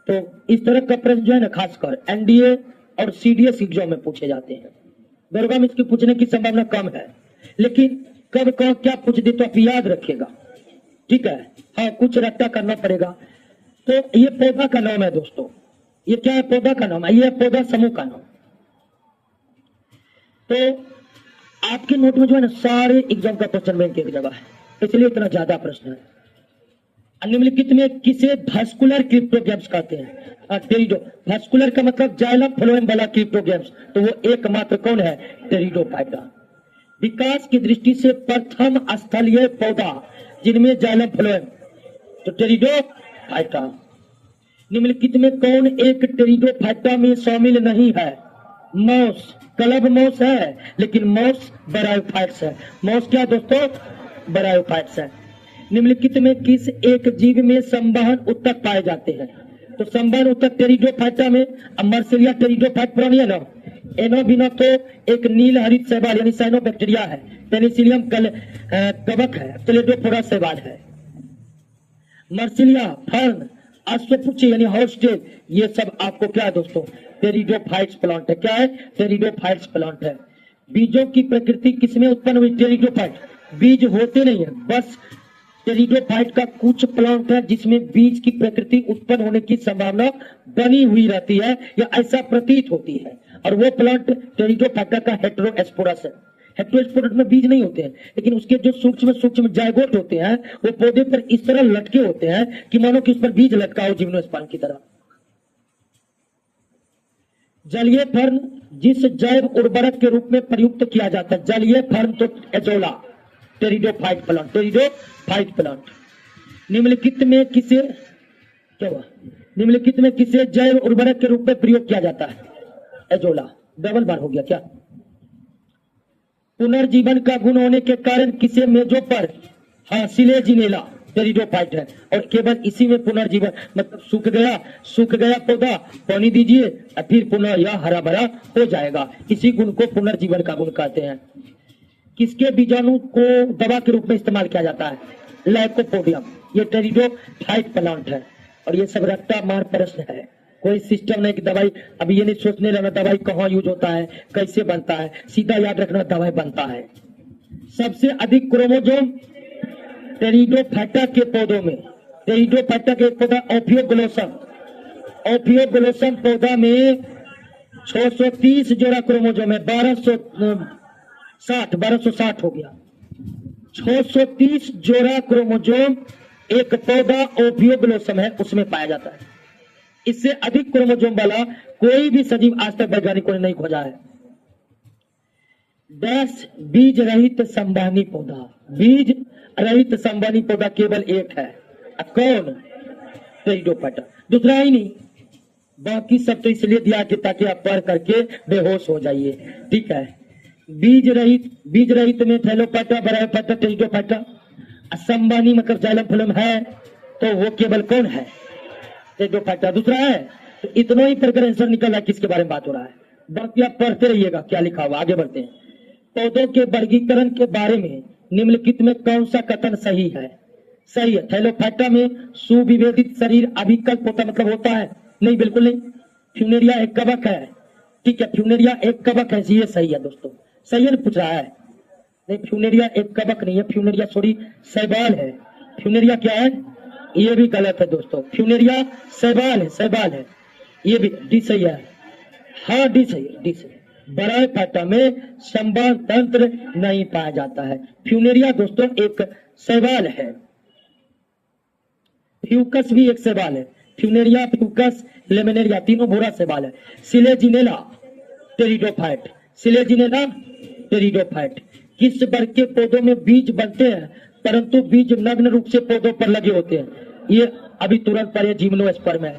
तो इस तरह का प्रश्न जो है ना खासकर एनडीए और सीडीएस एग्जाम में पूछे जाते हैं। दरोगा में इसके पूछने की संभावना कम है, लेकिन कब कौन क्या पूछ दे तो आप याद रखिएगा, ठीक है। हाँ, कुछ रट्टा करना पड़ेगा। तो ये पौधा का नाम है दोस्तों, ये क्या है? पौधा का नाम है, ये पौधा समूह का नाम। तो आपके नोट में जो है ना सारे एग्जाम का क्वेश्चन बैंक एक जगह है, इसलिए इतना ज्यादा प्रश्न है। निम्नलिखित में किसे भास्कुलर क्रिप्टोग्राम्स कहते हैं? टेरिडो। भास्कुलर का मतलब जाइलम फ्लोएम वाला क्रिप्टोग्राम्स, तो वो एकमात्र कौन है? टेरिडोफाइटा। विकास की दृष्टि से प्रथम स्थलीय पौधा जिनमें जाइलम फ्लोएम, तो टेरिडोफाइटा। निम्नलिखित में कौन एक टेरिडोफाइटा में शामिल नहीं है? मॉस। क्लब मॉस है, लेकिन मॉस ब्रायोफाइट्स है। मॉस क्या दोस्तों? ब्रायोफाइट्स है। निम्नलिखित में किस एक जीव में संवहन उत्तक पाए जाते हैं? तो संवहन उत्तक टेरिडोफाइटा में, मर्सिलिया टेरिडोफाइट पुरानी है ना, एनोबिना तो एक नील हरित शैवाल यानी साइनोबैक्टीरिया है, पेनिसिलियम कवक है, क्लेडोफोरा शैवाल है। मर्सिलिया, फर्न, अश्वपुच्छ यानी हॉर्सटेल, ये सब आपको क्या है दोस्तों? टेरिडोफाइट्स प्लांट है। क्या है? टेरिडोफाइट्स प्लांट है। बीजों की प्रकृति किसमें उत्पन्न हुई? टेरिडोफाइट। बीज होते नहीं है, बस टेरिडोफाइट का कुछ प्लांट है जिसमें बीज की प्रकृति उत्पन्न होने की संभावना बनी हुई रहती है या ऐसा प्रतीत होती है, और वो प्लांट टेरिडोफाइटा का हेटेरोस्पोरस है। हेटेरोस्पोरस में बीज नहीं होते हैं, लेकिन उसके जो सूक्ष्म सूक्ष्म जायगोट होते हैं वो पौधे पर इस तरह लटके होते हैं कि मानो कि उस पर बीज लटका हो जिम्नोस्पर्म की तरह। जलीय फर्न जिस जैव उर्वरक के रूप में प्रयुक्त किया जाता है, जलीय फर्न तो azolla, pteridophyte plant, pteridophyte plant. निम्नलिखित में किसे क्या हुआ? निम्नलिखित में किसे जैव उर्वरक के रूप में प्रयोग किया जाता है? एजोला। डबल बार हो गया क्या? पुनर्जीवन का गुण होने के कारण किसे मेजों पर, हाँ, सिलेजिनेला टेरिडोफाइट है, और केवल इसी में पुनर्जीवन, मतलब सूख गया पौधा, पानी दीजिए और फिर पुनः यह हरा भरा हो जाएगा। इसी गुण को पुनर्जीवन का गुण कहते हैं। किसके बीजाणु को दवा के रूप में इस्तेमाल किया जाता है? लाइकोपोडियम। ये टेरिडोफाइट प्लांट है, और ये सब रट्टा मार प्रश्न है, कोई सिस्टम नहीं कि दवाई, अब ये नहीं सोचने लगना दवाई कहाँ यूज होता है, कैसे बनता है, सीधा याद रखना दवाई बनता है। सबसे अधिक क्रोमोजोम टेरिडोफाइटा के पौधों में, टेरिडोफाइटा के पौधा ओफियोग्लोसम, ओफियोग्लोसम पौधा में 630 जोड़ा क्रोमोजोम है, 1260 हो गया। 630 जोड़ा क्रोमोजोम एक पौधा ओफियोग्लोसम है उसमें पाया जाता है। इससे अधिक क्रोमोजोम वाला कोई भी सजीव आज तक वैज्ञानिकों ने नहीं खोजा है। डैश बीज रहित संवहनी पौधा, बीज रहित संवहनी पौधा केवल एक है, कौन? टेरिडोफाइटा, दूसरा ही नहीं। बाकी सब तो इसलिए दिया कि ताकि आप पढ़ करके बेहोश हो जाइए, ठीक है। बीज रहित में थैलोफाइटा, ब्रायोफाइटा, टेरिडोफाइटा। संवहनी मतलब जाइलम फ्लोएम है, तो वो केवल कौन है? टेरिडोफाइटा। दूसरा है, तो इतना ही पढ़कर आंसर निकल रहा है किसके बारे में बात हो रहा है। बाकी आप पढ़ते रहिएगा क्या लिखा हुआ, आगे बढ़ते हैं। पौधों के वर्गीकरण के बारे में निम्नलिखित में कौन सा कथन सही है? सही है, थैलोफाइटा में सुविभेदित शरीर अभिकल्प होता, मतलब होता है नहीं, बिल्कुल नहीं। फ्यूनेरिया एक कवक है, ठीक है, फ्यूनेरिया एक कवक है, ये सही है दोस्तों, सही है ना? पूछ रहा है नहीं, फ्यूनेरिया एक कवक नहीं है, फ्यूनेरिया सॉरी शैवाल है। फ्यूनेरिया क्या है? ये भी गलत है दोस्तों, फ्यूनेरिया शैवाल है, शैवाल है, ये भी डी सही है। हाँ डी सही है, डी सही। ब्रायोफाइटा में संवाहन तंत्र नहीं पाया जाता है। फ्यूनेरिया दोस्तों एक शैवाल है, फ्यूकस भी एक शैवाल है। फ्यूनेरिया, फ्यूकस, लेमिनेरिया तीनों भूरा शैवाल है। सिलेजिनेला टेरिडोफाइट, सिलेजिनेला टेरिडोफाइट किस वर्ग के पौधों में बीज बनते हैं परंतु बीज नग्न रूप से पौधों पर लगे होते हैं? ये अभी तुरंत पर जिम्नोस्पर्म है।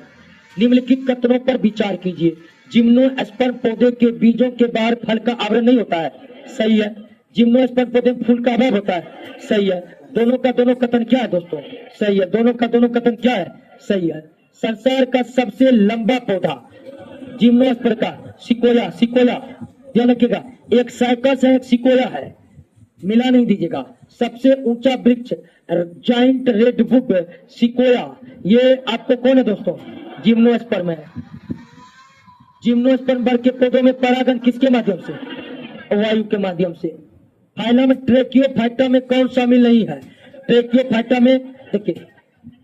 निम्नलिखित कथनों पर विचार कीजिए। जिम्नोस्पर्म पौधे के बीजों के बाहर फल का आवरण नहीं होता है, सही है। जिम्नोस्पर्म पौधे में फूल का अभाव होता है, सही है। दोनों का दोनों कथन क्या है दोस्तों? सही है। दोनों का दोनों कथन क्या है? सही है। संसार का सबसे लंबा पौधा जिम्नोस्पर्म का सिकोया, सिकोया ध्यान रखिएगा, एक साइकस है, एक सिकोया है, मिला नहीं दीजिएगा। सबसे ऊंचा वृक्ष जाइंट रेडवुड सिकोया, ये आपको कौन है दोस्तों? जिम्नोस्पर्म है। जिम्नोस्पर्म वर्ग के पौधों में परागण किसके माध्यम से? वायु के माध्यम से। फाइलम ट्रेकियोफाइटा में कौन शामिल नहीं है? ट्रेकियोफाइटा में देखिए,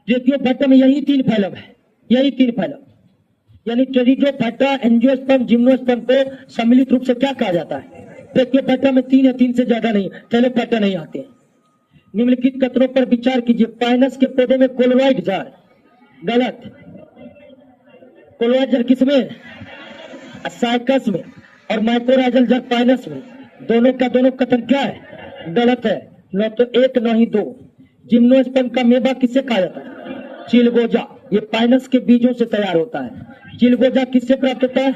ट्रेकियोफाइटा में यही तीन फाइलम है, यही तीन फाइलम, यानी टेरिडोफाइटा, एंजियोस्पर्म, जिम्नोस्पर्म को सम्मिलित रूप से क्या कहा जाता है? ट्रेकियोफाइटा में तीन है, तीन से ज्यादा नहीं, टेलोफाइटा नहीं आते हैं। निम्नलिखित कथनों पर विचार कीजिए। पाइनस के पौधे में कोलोराइड जार, गलत। कोलोराइड जार किसमें? साइकस में, और माइकोराइजल जार पाइनस में। दोनों का दोनों कथन क्या है? गलत है। न तो एक न ही दो। जिम्नोस्पर्म का मेवा किससे कहा जाता है? चिलगोजा, ये पाइनस के बीजों से तैयार होता है। चिलगोजा किससे प्राप्त होता है?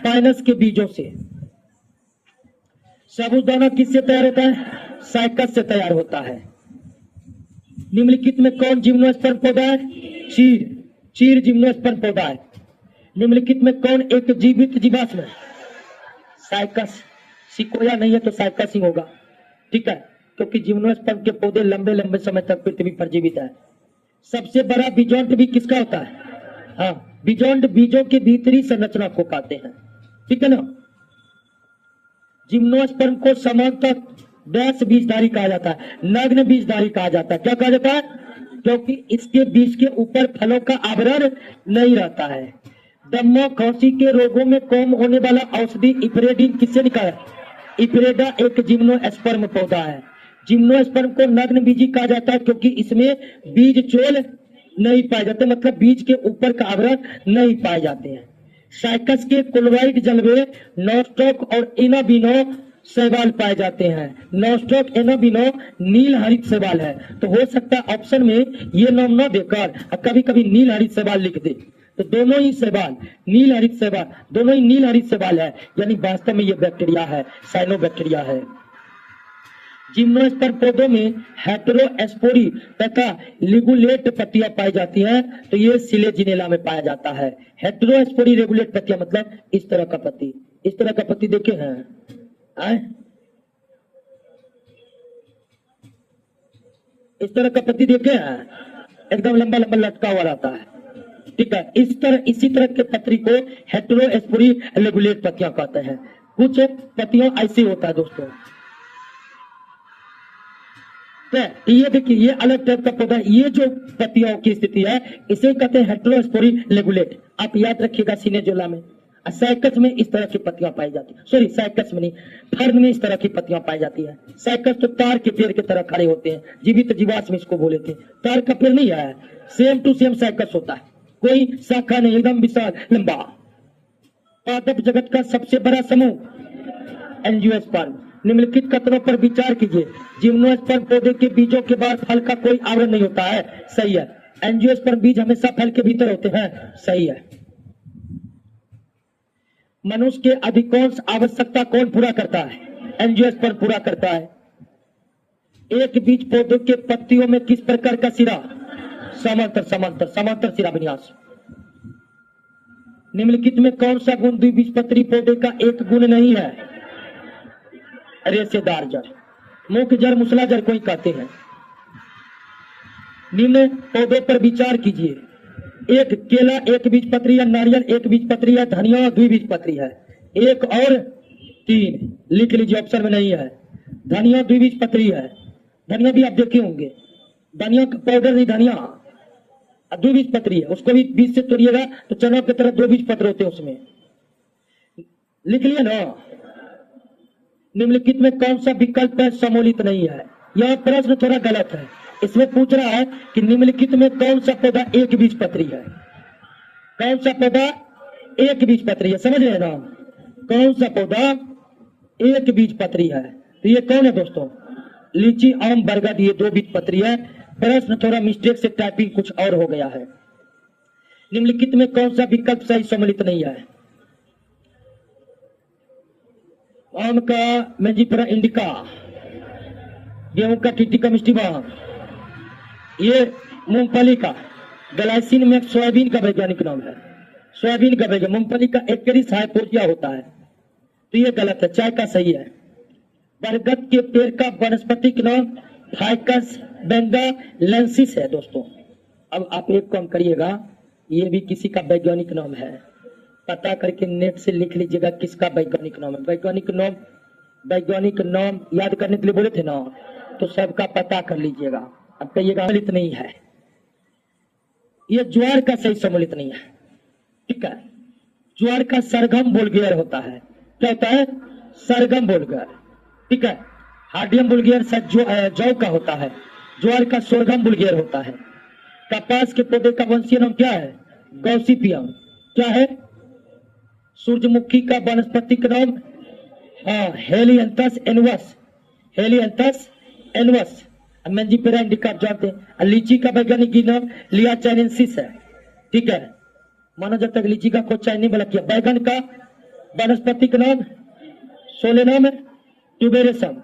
पाइनस के बीजों से। साबूदाना किससे तैयार होता है? साइकस से तैयार होता है। निम्नलिखित में कौन जिम्नोस्पर्म पौधा है? चीर, चीर जिम्नोस्पर्म पौधा है। निम्नलिखित में कौन एक जीवित जीवाश्म है? साइकस। सिकोया नहीं है तो साइकस ही होगा, ठीक है, क्योंकि जिम्नोस्पर्म के पौधे लंबे लंबे समय तक पृथ्वी पर जीवित है। सबसे बड़ा बीजोंड भी किसका होता है? हाँ, बीजोंड बीजों के भीतरी संरचना को कहते हैं, ठीक है ना। जिम्नोस्पर्म को समांतर डैश बीजधारी कहा जाता है, नग्न बीजधारी कहा जाता है। क्या कहा जाता है? क्योंकि इसके बीज के ऊपर फलों का आवरण नहीं रहता है। दम्मा खांसी के रोगों में कम होने वाला औषधि इप्रेडिन किससे निकाला? इप्रेडा एक जिम्नोस्पर्म पौधा है। जिम्नोस्पर्म को नग्न बीजी कहा जाता है क्योंकि इसमें बीज चोल नहीं पाए जाते, मतलब बीज के ऊपर का आवरण नहीं पाए जाते हैं। साइकस के कोलोराइड जलवे नॉस्टॉक और इनाबिनो शैवाल पाए जाते हैं। नॉस्टॉक, इनाबिनो नील हरित शैवाल है, तो हो सकता है ऑप्शन में ये नाम न देकर कभी कभी नील हरित शैवाल लिख दे, तो दोनों ही शैवाल नील हरित शैवाल, दोनों ही नील हरित शैवाल है, यानी वास्तव में ये बैक्टीरिया है, साइनोबैक्टीरिया है। जिम्नोस्पर्म पौधों में हेटेरोस्पोरी तथा लिगुलेट पत्तियां पाई जाती हैं, तो ये सिलेजिनेला में पाया जाता है। हेटेरोस्पोरी रेगुलेट पत्तियां मतलब इस तरह का पत्ती, इस तरह का पत्ती देखे हैं आए? इस तरह का पत्ती देखे हैं, एकदम लंबा लंबा लटका हुआ रहता है, ठीक है। इसी तरह के पत्री को हेटेरोस्पोरी रेगुलेट पत्तियां कहते हैं। कुछ पत्तियां ऐसी होता है दोस्तों, तो ये देखिए, ये अलग टाइप का पौधा, ये जो पत्तियों की स्थिति है इसे कहते हैं हेटेरोस्पोरी रेगुलेट। आप याद रखिएगा सिनेजोला में, साइकस में इस तरह की पत्तियां पाई जाती है, सॉरी साइकस में नहीं, फर्न में इस तरह की पत्तियां पाई जाती है। साइकस तो तार के पेड़ की तरह खड़े होते हैं, जीवित जीवाश्म इसको बोले थे। तार का पेड़ नहीं है, सेम टू सेम साइकस होता है, कोई शाखा नहीं, एकदम विशाल लंबा। पादप जगत का सबसे बड़ा समूह एंजियोस्पर्म। निम्नलिखित कथनों पर विचार कीजिए। जिम्नोस्पर्म पौधे के बीजों के बाद फल का कोई आवरण नहीं होता है, सही है। एंजियोस्पर्म बीज हमेशा फल के भीतर होते हैं, सही है। मनुष्य के अधिकांश आवश्यकता कौन पूरा करता है? एंजियोस्पर्म पूरा करता है। एक बीज पौधे के पत्तियों में किस प्रकार का सिरा? समांतर, समांतर, समांतर सिरा विन्यास। निम्नलिखित में कौन सा गुण द्विबीजपत्री पौधे का एक गुण नहीं है? रेशेदार जड़, मुख्य जड़, मुसला जड़ कोई कहते हैं। निम्न पौधों पर विचार कीजिए। एक केला एक बीजपत्री है, नारियल एक बीजपत्री है, धनिया द्विबीजपत्री है। एक और तीन लिख लीजिए, ऑप्शन में नहीं है। धनिया द्विबीजपत्री है, धनिया भी आप देखे होंगे, धनिया का पाउडर नहीं, धनिया द्विबीजपत्री है, उसको भी बीज से तोड़िएगा तो चना की तरह दो बीज पत्र होते हैं उसमें, लिख लिया ना। निम्नलिखित में कौन सा विकल्प सम्मिलित नहीं है? यह प्रश्न थोड़ा गलत है। इसमें पूछ रहा है कि निम्नलिखित में कौन सा पौधा एक बीजपत्री है? कौन सा पौधा एक बीजपत्री है? समझ रहे हैं ना? कौन सा पौधा एक बीजपत्री है? तो ये कौन है दोस्तों? लीची, आम, बरगद, ये दो बीजपत्री है। प्रश्न थोड़ा मिस्टेक से टाइपिंग कुछ और हो गया है। निम्नलिखित में कौन सा विकल्प सही सम्मिलित नहीं है? आम का मैंजीफेरा इंडिका, गेहूं का टिटिका मिस्टीबा, ये मूंगफली का ग्लाइसिन में सोयाबीन का वैज्ञानिक नाम है। सोयाबीन का वैज्ञानिक, मूंगफली का एक्रिस हाइपोरिया होता है, तो ये गलत है। चाय का सही है। बरगद के पेड़ का वनस्पतिक नाम फाइकस बेंगालेंसिस है दोस्तों। अब आप एक काम करिएगा, ये भी किसी का वैज्ञानिक नाम है, पता करके नेट से लिख लीजिएगा किसका वैज्ञानिक नाम है। वैज्ञानिक नाम याद करने के लिए बोले थे ना, तो सबका पता कर लीजिएगा। अब कहिएगा सम्मिलित नहीं है, ये ज्वार का सही सम्मिलित नहीं है। ठीक है, ज्वार का सरगम बुल्गेर होता है। क्या होता है? सरगम बुल्गेर। ठीक है, हार्डियम बुल्गेर जौ का होता है, ज्वार का सोरगम बुल्गेर होता है। कपास के पौधे का वंशीय नाम क्या है? गॉसिपियम। क्या है? सूरजमुखी का वनस्पतिक नाम हेलियंथस एनुअस। हेलियंथस एनुअस। मैंजीफेरा इंडिका आप जानते हैं। लीची का वैज्ञानिक नाम लिया चाइनेंसिस है। ठीक है, माना जाता है लीची का कोई चाइनी वाला किया। बैगन का वनस्पतिक नाम सोलेनम ट्यूबेरसम।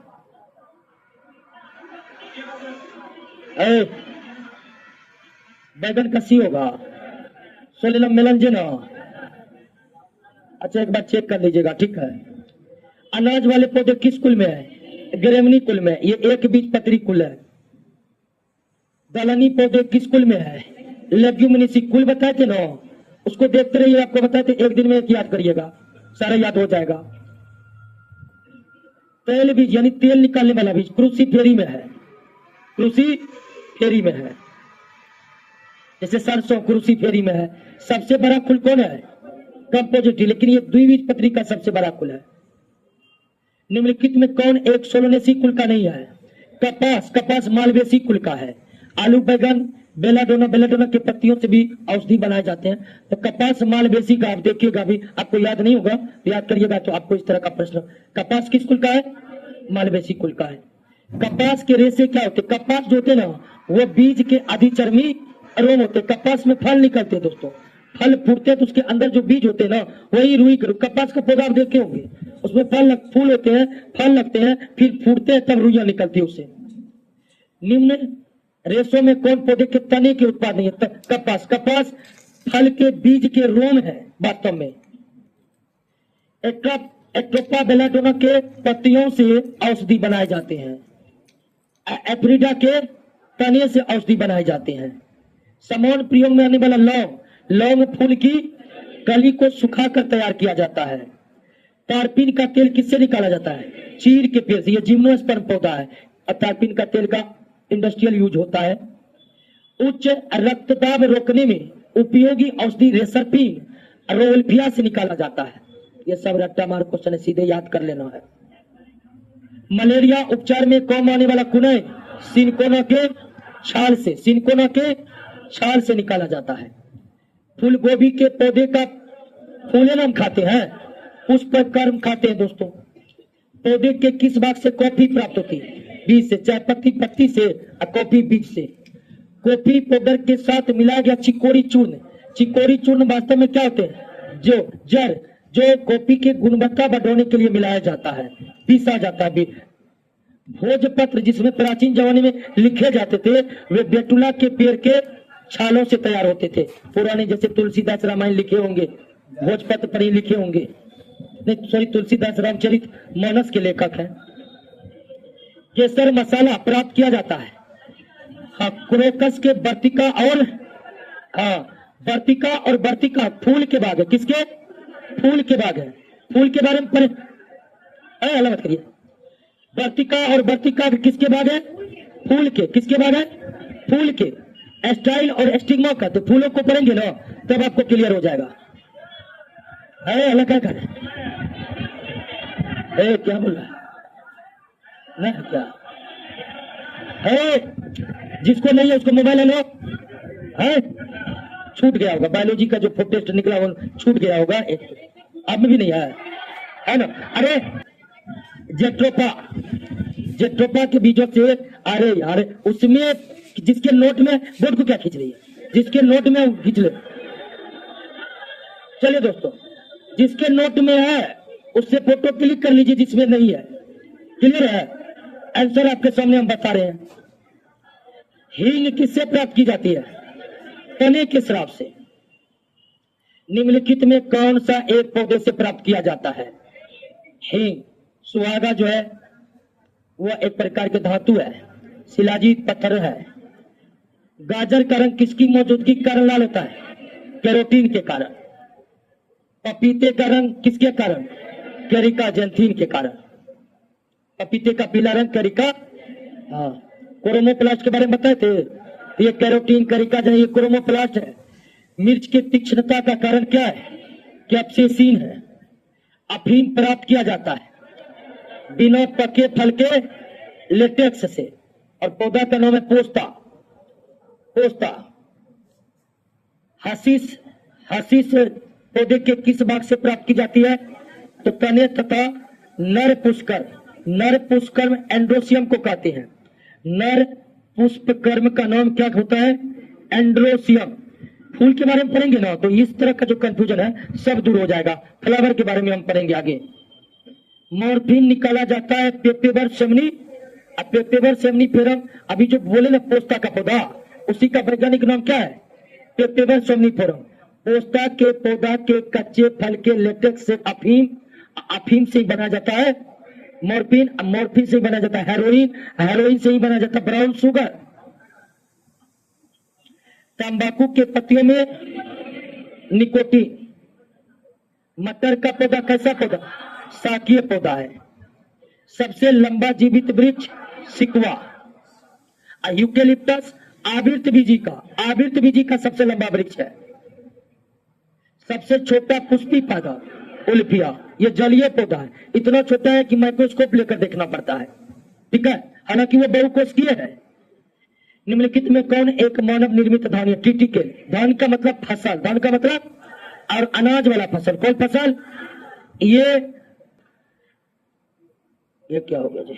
बैगन का सी होगा सोलेनम मेलंजेना। अच्छा, एक बार चेक कर लीजिएगा। ठीक है, अनाज वाले पौधे किस कुल में है? ग्रेमनी कुल में। ये एक बीजपत्री कुल है। दलहनी पौधे किस कुल में है? लेग्यूमिनेसी कुल बताए थे ना, उसको देखते रहिए, आपको बताए थे। एक दिन में एक याद करिएगा, सारा याद हो जाएगा। तेल बीज यानी तेल निकालने वाला बीज क्रूसीफेरी में है। क्रूसीफेरी में है, जैसे सरसों क्रूसीफेरी में है। सबसे बड़ा कुल कौन है? कंपोजिटी, लेकिन ये द्विबीजपत्री का सबसे बड़ा कुल है। निम्नलिखित में कौन एक सोलोनेसी कुल का नहीं है? कपास मालवेसी कुल का है। आलू, बैगन, बेलाडोना के पत्तियों से भी औषधि बनाए जाते हैं। तो कपास मालवेसी का आप देखिएगा, भी आपको याद नहीं होगा, याद करिएगा तो आपको इस तरह का प्रश्न। कपास किस कुल का है? मालवेसी कुल का है। कपास के रेशे क्या होते? कपास जो होते ना, वो बीज के अधिचर्मी रोम होते। कपास में फल निकलते हैं दोस्तों, फल फूटते हैं तो उसके अंदर जो बीज होते हैं ना, वही रुई के। कपास का पौधा आप देखे होंगे, उसमें फूल होते हैं, फल लगते हैं, फिर फूटते हैं, तब रुइयां निकलती है उससे। निम्न रेशों में कौन पौधे के तने के उत्पादन है? कपास फल के बीज के रोम है वास्तव में। एक्ट्रोपा बेलाडोना के पत्तियों से औषधि बनाए जाते हैं। एफ्रीडा के तने से औषधि बनाए जाते हैं। सामान्य प्रयोग में आने वाला लौंग फूल की कली को सुखाकर तैयार किया जाता है। तारपीन का तेल किससे निकाला जाता है? चीड़ के पेड़ से। यह जिम्नोस्पर्म पौधा है। तारपीन का तेल का इंडस्ट्रियल यूज होता है। उच्च रक्तदाब रोकने में उपयोगी औषधि रेसरपिन रोल्फिया से निकाला जाता है। यह सब रट्टा मार क्वेश्चन है, सीधे याद कर लेना है। मलेरिया उपचार में काम आने वाला कुनय सिनकोना के छाल से निकाला जाता है। फूल गोभी के पौधे का फूले हम खाते हैं, पुष्पकर्म खाते हैं दोस्तों। पौधे के किस भाग से कॉफी प्राप्त होती है? बीज से। चाय पत्ती से और कॉफी बीज से। कॉफी पाउडर के साथ मिलाया गया चिकोरी चूर्ण वास्तव में क्या होते हैं? जो कॉफी की गुणवत्ता बढ़ाने के लिए मिलाया जाता है, पीसा जाता है। भोजपत्र जिसमें प्राचीन जमाने में लिखे जाते थे, वे बेटुला के पेड़ के छालों से तैयार होते थे। पुराने जैसे तुलसीदास रामायण लिखे होंगे, भोजपत्र पर ही लिखे होंगे। नहीं सॉरी, तुलसीदास रामचरित मानस के लेखक हैं। केसर मसाला प्राप्त किया जाता है क्रोकस के वर्तिका फूल के बाग है। किसके? फूल के बाग है। फूल के बारे में अलग मत करिए। वर्तिका किसके बाग है? फूल के। किसके बाग है? फूल के। स्टाइल और स्टिग्मा का तो फूलों को पढ़ेंगे ना, तब आपको क्लियर हो जाएगा। अलग क्या कर क्या बोल रहा है? नहीं क्या है? जिसको नहीं है उसको मोबाइल है लो है, छूट गया होगा। बायोलॉजी का जो टेस्ट निकला वो छूट गया होगा, अब में भी नहीं है ना। अरे जेट्रोपा, जेट्रोपा के बीजों से, अरे यार उसमें जिसके नोट में, बोर्ड को क्या खींच रही है, जिसके नोट में खींच ले। चलिए दोस्तों, जिसके नोट में है उससे फोटो क्लिक कर लीजिए, जिसमें नहीं है। क्लियर है? आंसर आपके सामने हम बता रहे हैं। हींग किससे प्राप्त की जाती है? तने के श्राप से। निम्नलिखित में कौन सा एक पौधे से प्राप्त किया जाता है? हींग। सुहागा जो है वह एक प्रकार के धातु है, शिलाजीत पत्थर है। गाजर का रंग किसकी मौजूदगी के कारण लाल होता है? कैरोटीन के कारण। पपीते का रंग किसके कारण? कैरिका जेंथिन के कारण। पपीते का पीला रंग कैरिका, हाँ। क्रोमोप्लास्ट के बारे में बताए थे, ये कैरोटीन कैरिका जो है ये क्रोमोप्लास्ट है। मिर्च की तीक्ष्णता का कारण क्या है? कैप्सेसिन है। अफीम प्राप्त किया जाता है बिना पके फल के लेटेक्स से, और पौधा का नाम है पोस्ता। पोस्ता। हसीस, हसीस पौधे के किस भाग से प्राप्त की जाती है? तो तने तथा नर पुष्कर। नर पुष्कर्म एंड्रोसियम को कहते हैं। नर पुष्पकर्म का नाम क्या होता है? एंड्रोसियम। फूल के बारे में पढ़ेंगे ना तो इस तरह का जो कंफ्यूजन है सब दूर हो जाएगा। फ्लावर के बारे में हम पढ़ेंगे आगे। मॉर्फिन निकाला जाता है पेपेवर सेमनी। अब पेपेवर सेमनीफेरम, अभी जो बोले ना पोस्ता का पौधा, उसी का वैज्ञानिक नाम क्या है? पेपेवर सेमनीफेरम। पोस्ता के पौधा के कच्चे फल के लेटेक्स से अफीम, अफीम से ही बना जाता है मॉर्फिन। मॉर्फिन से ही बना जाता है हेरोइन, हेरोइन से ही बना जाता है ब्राउन शुगर। तंबाकू के पत्तियों में निकोटीन। मटर का पौधा कैसा पौधा? शाकीय पौधा है। सबसे लंबा जीवित वृक्ष सिकवा। यूकेलिप्टस आवृत बीजी का, आवृत बीजी का सबसे लंबा वृक्ष है। सबसे छोटा पुष्पी पौधा उल्फिया, ये जलीय पौधा है। इतना छोटा है कि माइक्रोस्कोप लेकर देखना पड़ता है, ठीक है, हालांकि वो बहुकोषीय है। निम्नलिखित में कौन एक मानव निर्मित धान है? टिटिकेल। धान का मतलब फसल, धान का मतलब और अनाज वाला फसल। कौन फसल? ये क्या हो गया जी?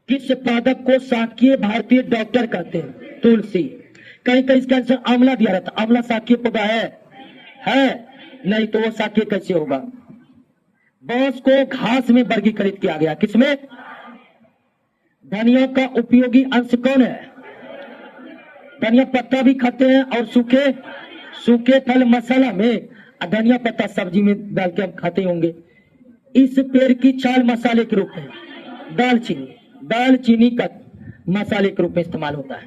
किस पादप को शाकीय भारतीय डॉक्टर कहते हैं? तुलसी। कहीं कहीं इसका आंसर आंवला दिया रहता। आंवला शाकीय पौधा है नहीं तो वो शाकीय कैसे होगा? बांस को घास में वर्गीकृत किया गया, किसमें? धनिया का उपयोगी अंश कौन है? धनिया पत्ता भी खाते हैं और सूखे फल मसाला में, धनिया पत्ता सब्जी में डाल के हम खाते होंगे। इस पेड़ की छाल मसाले के रूप में, दालचीनी, दालचीनी का मसाले के रूप में इस्तेमाल होता है।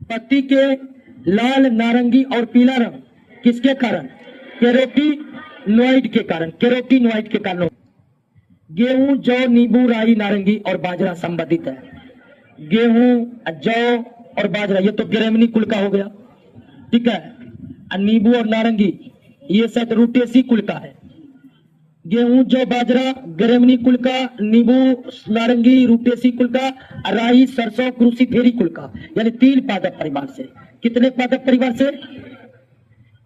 पत्ती के लाल, नारंगी और पीला रंग किसके कारण? कैरोटीनॉइड के कारण, कैरोटीनॉइड के कारण। गेहूं, जौ, नींबू, राई, नारंगी और बाजरा संबंधित है। गेहूं, जौ और बाजरा ये तो ग्रेमिनी कुल का हो गया, ठीक है। नींबू और नारंगी ये शायद रूटेसी कुल का है। गेहूं, जौ, बाजरा ग्रेमिनी कुल का, नींबू, नारंगी रूटेसी कुल का, राई, सरसों क्रूसीफेरी कुल का, यानी 3 पादप परिवार से। कितने पादप परिवार से?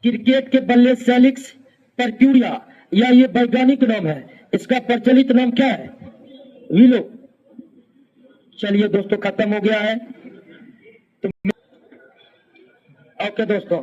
क्रिकेट के बल्ले सेलिक्स परक्यूरिया, या ये वैज्ञानिक नाम है, इसका प्रचलित नाम क्या है? विलो। चलिए दोस्तों, खत्म हो गया है। तो ओके दोस्तों।